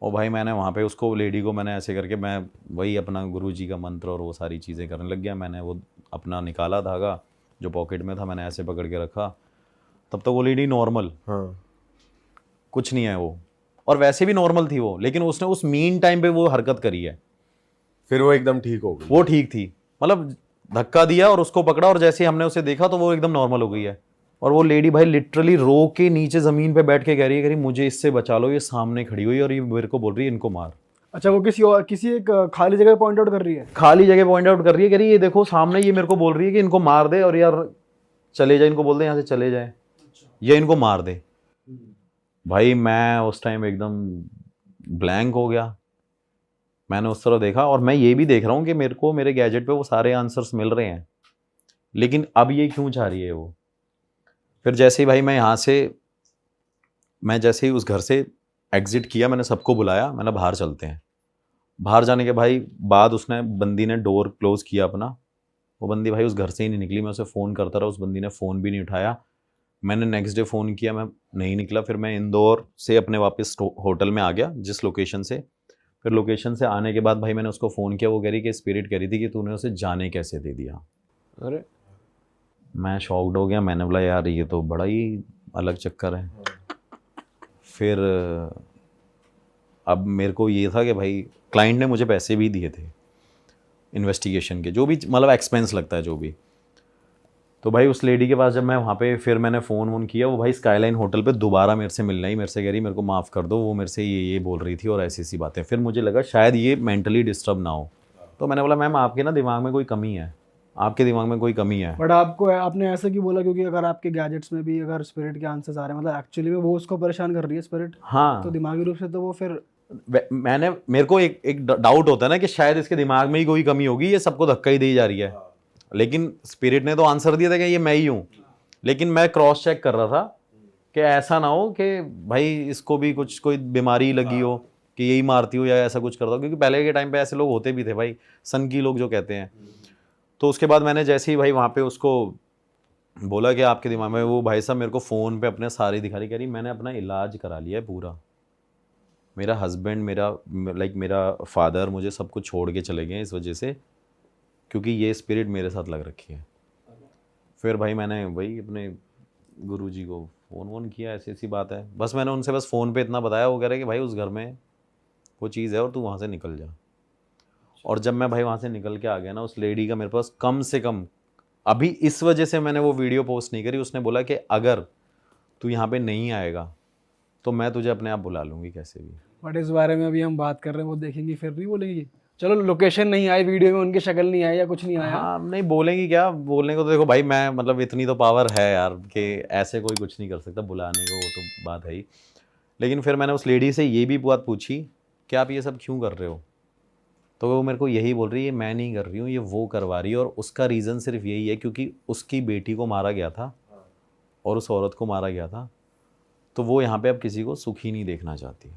और भाई मैंने वहाँ पे उसको, लेडी को मैंने ऐसे करके, मैं वही अपना गुरुजी का मंत्र और वो सारी चीज़ें करने लग गया। मैंने वो अपना निकाला धागा जो पॉकेट में था, मैंने ऐसे पकड़ के रखा। तब तक वो लेडी नॉर्मल, हाँ। कुछ नहीं है वो, और वैसे भी नॉर्मल थी वो, लेकिन उसने उस मीन टाइम पे वो हरकत करी है। फिर वो एकदम ठीक हो गई? वो ठीक थी, मतलब धक्का दिया और उसको पकड़ा और जैसे ही हमने उसे देखा तो वो एकदम नॉर्मल हो गई है। और वो लेडी भाई लिटरली रो के नीचे ज़मीन पे बैठ के कह रही है मुझे इससे बचा लो, ये सामने खड़ी हुई और ये मेरे को बोल रही है इनको मार। अच्छा, वो किसी एक खाली जगह पॉइंट आउट कर रही है? खाली जगह पॉइंट आउट कर रही है, कह रही है ये देखो सामने, ये मेरे को बोल रही है कि इनको मार दे और यार चले जाए, इनको बोल दे यहाँ से चले जाए या इनको मार दे। भाई मैं उस टाइम एकदम ब्लैंक हो गया। मैंने उस तरफ देखा और मैं ये भी देख रहा हूँ कि मेरे को मेरे गैजेट पे वो सारे आंसर्स मिल रहे हैं, लेकिन अब ये क्यों चाह रही है वो। फिर जैसे ही भाई मैं जैसे ही उस घर से एग्जिट किया, मैंने सबको बुलाया, मैंने बाहर चलते हैं। बाहर जाने के भाई बाद उसने, बंदी ने डोर क्लोज किया अपना। वो बंदी भाई उस घर से ही नहीं निकली। मैं उसे फ़ोन करता रहा, उस बंदी ने फ़ोन भी नहीं उठाया। मैंने नेक्स्ट डे फ़ोन किया, मैं नहीं निकला। फिर मैं इंदौर से अपने वापस होटल में आ गया जिस लोकेशन से। फिर लोकेशन से आने के बाद भाई मैंने उसको फ़ोन किया। वो कह रही कि स्पिरिट कह रही थी कि तूने उसे जाने कैसे दे दिया। अरे मैं शॉक्ड हो गया। मैंने बोला यार ये तो बड़ा ही अलग चक्कर है। फिर अब मेरे को ये था कि भाई क्लाइंट ने मुझे पैसे भी दिए थे इन्वेस्टिगेशन के, जो भी मतलब एक्सपेंस लगता है जो भी। तो भाई उस लेडी के पास जब मैं वहाँ पे, फिर मैंने फ़ोन वोन किया, वो भाई स्काईलाइन होटल पे दोबारा मेरे से मिलना ही, मेरे से कह रही मेरे को माफ़ कर दो, वो मेरे से ये बोल रही थी और ऐसी ऐसी बातें। फिर मुझे लगा शायद ये मेंटली डिस्टर्ब ना हो। तो मैंने बोला मैम आपके ना दिमाग में कोई कमी है, आपके दिमाग में कोई कमी है। बट आपने ऐसा क्यों बोला? क्योंकि अगर आपके गैजेट्स में भी अगर स्पिरिट के आंसर्स आ रहे हैं, मतलब एक्चुअली में वो उसको परेशान कर रही है स्पिरिट, हाँ तो दिमागी रूप से तो वो फिर मेरे को एक डाउट होता है ना कि शायद इसके दिमाग में ही कोई कमी होगी, ये सबको धक्का ही दी जा रही है। लेकिन स्पिरिट ने तो आंसर दिया था कि ये मैं ही हूँ। लेकिन मैं क्रॉस चेक कर रहा था कि ऐसा ना हो कि भाई इसको भी कुछ कोई बीमारी लगी हो कि यही मारती हो या ऐसा कुछ करता हो, क्योंकि पहले के टाइम पे ऐसे लोग होते भी थे भाई, सन की लोग जो कहते हैं। तो उसके बाद मैंने जैसे ही भाई वहाँ पे उसको बोला कि आपके दिमाग में, वो भाई साहब मेरे को फ़ोन पे अपने सारी दिखा रही, कह रही मैंने अपना इलाज करा लिया है पूरा, मेरा हस्बैंड, मेरा फादर मुझे सब कुछ छोड़ के चले गए इस वजह से, क्योंकि ये स्पिरिट मेरे साथ लग रखी है। फिर भाई मैंने वही अपने गुरुजी को फ़ोन किया, ऐसी ऐसी बात है। बस मैंने उनसे बस फ़ोन पे इतना बताया, वो कह रहे कि भाई उस घर में वो चीज़ है और तू वहाँ से निकल जा। और जब मैं भाई वहाँ से निकल के आ गया ना, उस लेडी का मेरे पास कम से कम, अभी इस वजह से मैंने वो वीडियो पोस्ट नहीं करी, उसने बोला कि अगर तू यहाँ पे नहीं आएगा तो मैं तुझे अपने आप बुला लूँगी कैसे भी। बट इस बारे में अभी हम बात कर रहे हैं, वो देखेंगे फिर नहीं बोलेंगे। चलो लोकेशन नहीं आई वीडियो में, उनकी शक्ल नहीं आई या कुछ नहीं आया। हाँ नहीं बोलेंगी क्या, बोलने को तो देखो भाई मैं मतलब इतनी तो पावर है यार कि ऐसे कोई कुछ नहीं कर सकता बुलाने को, वो तो बात है ही। लेकिन फिर मैंने उस लेडी से ये भी बात पूछी कि आप ये सब क्यों कर रहे हो, तो वो मेरे को यही बोल रही है मैं नहीं कर रही हूँ, ये वो करवा रही है। और उसका रीज़न सिर्फ यही है क्योंकि उसकी बेटी को मारा गया था और उस औरत को मारा गया था, तो वो यहाँ पे अब किसी को सुखी नहीं देखना चाहती।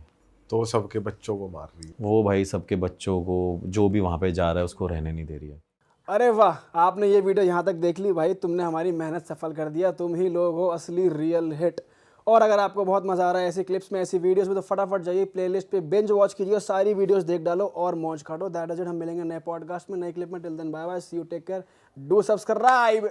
तो सबके बच्चों को मार रही है वो भाई सबके बच्चों को, जो भी वहाँ पे जा रहा है उसको रहने नहीं दे रही है। अरे वाह, आपने ये वीडियो यहाँ तक देख ली भाई, तुमने हमारी मेहनत सफल कर दिया। तुम ही लोग हो असली रियल हिट। और अगर आपको बहुत मज़ा आ रहा है ऐसी क्लिप्स में, ऐसी वीडियोस में, तो फटाफट जाइए प्लेलिस्ट पे बिंज वॉच कीजिए और सारी वीडियोस देख डालो और मौज काटो। That is it. हम मिलेंगे नए पॉडकास्ट में, नए क्लिप में। Till then bye bye, see you, take care, do subscribe.